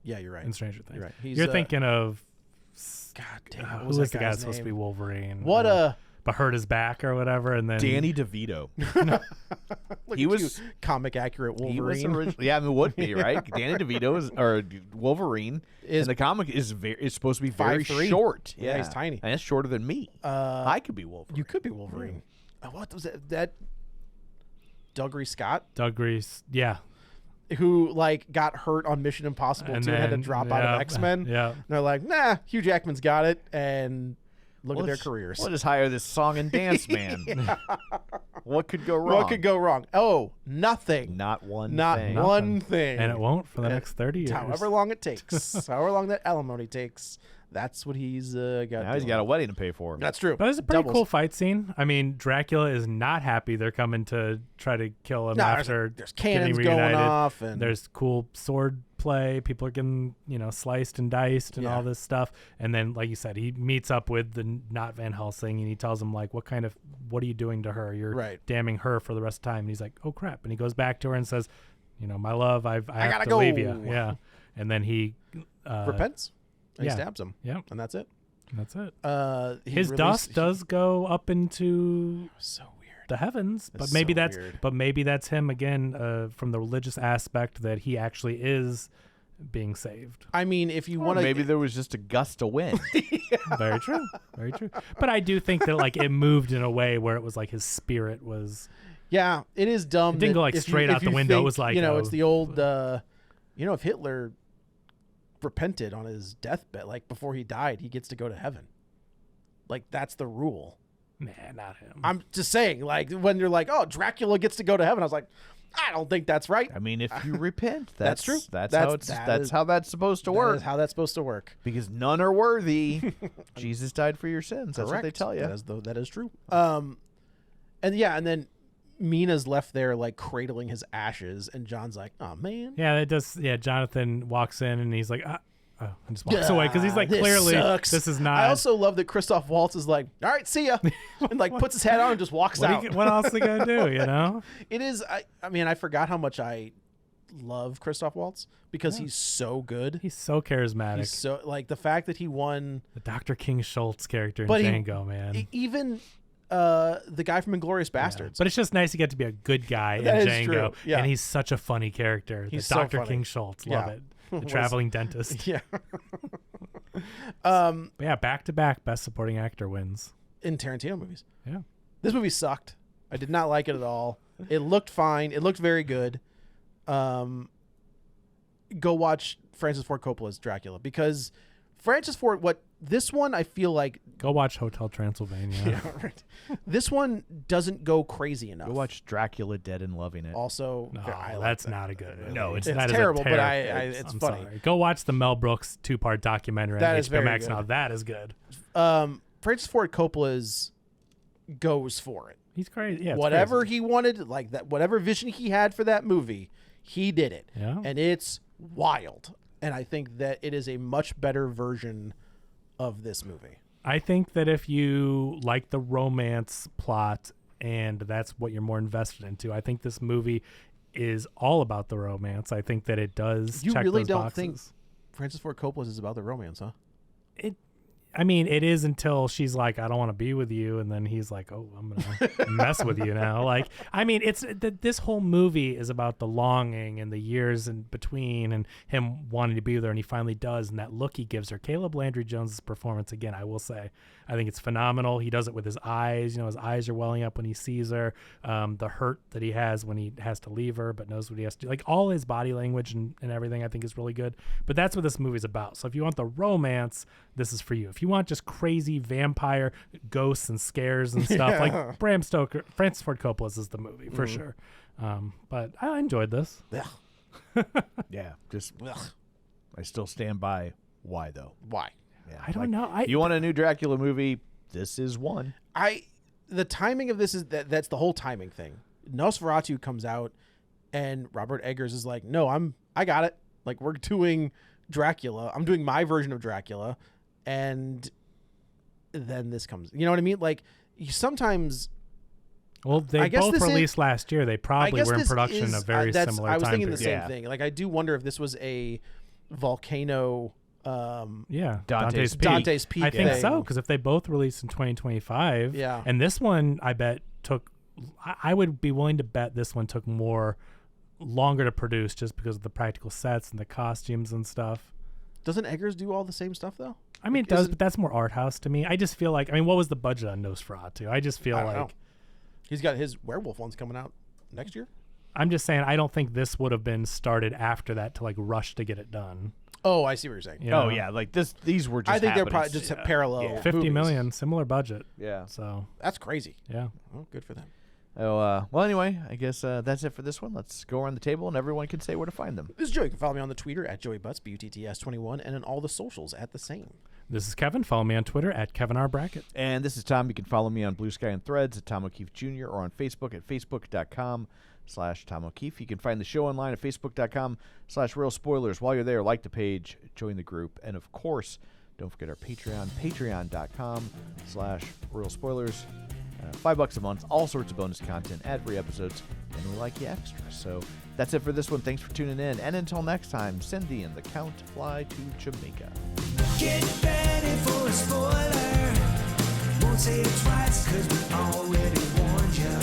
Yeah, you're right. in Stranger Things. You're right. He's, You're thinking of, God damn. What who was was that the guy guy's that's supposed to be name? Wolverine? What but hurt his back or whatever, and then Danny DeVito. Look He at was- you, comic accurate He was Wolverine. originally, yeah, I mean, would be right. Danny DeVito is, or Wolverine Is- in the comic is supposed to be very 5'3". short. Yeah, he's tiny. and it's shorter than me. I could be Wolverine. You could be Wolverine. What was that? Dougray Scott, Doug Reese. Yeah. who like got hurt on Mission Impossible And 2 and had to then- drop out of yeah, X-Men. yeah. And they're like, nah, Hugh Jackman's got it, and look at their Let's- careers. We'll just hire this song and dance man. What could go wrong? What could go wrong? Oh, nothing. Not one Not thing. one thing. And it won't for the next 30 years. However long it takes, however long that alimony takes, that's what he's got. Now he's doing. got a wedding to pay for. That's true. But it's a pretty Doubles. cool fight scene. I mean, Dracula is not happy they're coming to try to kill him No, after there's getting cannons going reunited. off, and There's cool sword play. People are getting, sliced and diced and Yeah. all this stuff. And then, like you said, he meets up with the not Van Helsing, and he tells him, like, what are you doing to her? You're Right. damning her for the rest of the time. And he's like, oh, crap. And he goes back to her and says, my love, I have gotta to leave go. you. Yeah. And then he repents. And yeah. He stabs him. Yep. And that's it. That's it. He His released- dust does go up into So weird. the heavens, That's but maybe so weird. that's him again from the religious aspect that he actually is being saved. I mean, if you Or want to, maybe there was just a gust of wind. Very true. Very true. But I do think that like it moved in a way where it was like his spirit was yeah, it is dumb. It didn't that go, like, if you- straight if out the you window. It think, was like, it's the old, if Hitler repented on his deathbed, like before he died, he gets to go to heaven. Like that's the rule. nah, not him. I'm just saying, like when you're like, oh, Dracula gets to go to heaven, I was like, I don't think that's right. I mean, if you repent, That's true. That's That how that's supposed to That work. is how that's supposed to work. Because none are worthy. Jesus died for your sins. That's what they Correct. tell you. That is true. And then Mina's left there like cradling his ashes, and John's like, oh man. yeah, it does. Yeah, Jonathan walks in and he's like, and just walks away because he's like, This clearly sucks. this is not. I also love that Christoph Waltz is like, all right, see ya, and like puts his head on and just walks out. what else are they gonna do? It is. I mean, I forgot how much I love Christoph Waltz because he's so good. He's so charismatic. He's so like the fact that he won. The Dr. King Schultz character in But he- Django, man. Even the guy from Inglourious Bastards. But it's just nice to get to be a good guy That in is Django, true, yeah. and he's such a funny character. He's the so Dr. funny. King Schultz, love Yeah. it. The traveling dentist. Yeah. But yeah, back to back best supporting actor wins. In Tarantino movies. Yeah. This movie sucked. I did not like it at all. It looked fine. It looked very good. Go watch Francis Ford Coppola's Dracula because Francis Ford, this one I feel like Go watch Hotel Transylvania. right. This one doesn't go crazy enough. Go watch Dracula Dead and Loving It. Also, No, I like that's that. not a good movie. No, It's that is a terrible, but terrible- it's I'm funny. sorry. Go watch the Mel Brooks 2-part documentary That on is HBO very Max good. now. That is good. Francis Ford Coppola's goes for it. He's crazy. Yeah, it's Whatever crazy. he wanted, like that, whatever vision he had for that movie, he did it. Yeah. And it's wild. And I think that it is a much better version of this movie. I think that if you like the romance plot and that's what you're more invested into, I think this movie is all about the romance. I think that it does. You check really those don't boxes. think Francis Ford Coppola's is about the romance, huh? I mean, it is until she's like, I don't want to be with you. And then he's like, oh, I'm going to mess with you now. Like, I mean, this whole movie is about the longing and the years in between and him wanting to be with her. And he finally does. And that look he gives her. Caleb Landry Jones's performance, again, I will say, I think it's phenomenal. He does it with his eyes. You know, his eyes are welling up when he sees her. The hurt that he has when he has to leave her, but knows what he has to do. Like, all his body language and everything, I think is really good. But that's what this movie's about. So if you want the romance, this is for you. If you want just crazy vampire ghosts and scares and stuff, like Bram Stoker, Francis Ford Coppola's is the movie for sure. But I enjoyed this. Yeah, just I still stand by. Why though? Why? Yeah, I don't know. You want a new Dracula movie? This is one. The timing of this is that's the whole timing thing. Nosferatu comes out, and Robert Eggers is like, "No, I got it. Like, we're doing Dracula. I'm doing my version of Dracula," and then this comes. You know what I mean? Like, sometimes. Well, they both released last year. They probably were in production a very similar time. I was thinking the period. same thing. Like, I do wonder if this was a volcano. Dante's Peak. I think thing. so, because if they both released in 2025, yeah, and this one I bet took, I would be willing to bet this one took longer to produce just because of the practical sets and the costumes and stuff. Doesn't Eggers do all the same stuff though? I mean, it does, but that's more art house to me. I just feel like, I mean, what was the budget on Nosferatu? I just feel like he's got his werewolf ones coming out next year. I'm just saying, I don't think this would have been started after that to like rush to get it done. Oh, I see what you're saying. You know? Oh yeah, like these were just. I think they're happenings. probably just parallel. Yeah. 50 movies. million, similar budget. Yeah. So that's crazy. Yeah. Well, good for them. Oh, well, anyway, I guess that's it for this one. Let's go around the table and everyone can say where to find them. This is Joey. You can follow me on the Twitter at JoeyButts, BUTTS21, and on all the socials at the same. This is Kevin. Follow me on Twitter at KevinRBrackett. And this is Tom. You can follow me on Blue Sky and Threads at Tom O'Keefe Jr. or on Facebook at facebook.com/Tom O'Keefe. You can find the show online at facebook.com/Real Spoilers. While you're there, like the page, join the group, and of course, don't forget our Patreon, patreon.com/Real Spoilers. $5 a month, all sorts of bonus content, ad-free episodes, and we like you extra. So that's it for this one. Thanks for tuning in. And until next time, Cindy and the Count fly to Jamaica. Get ready for a spoiler. Won't say it twice, 'cause we already warned you.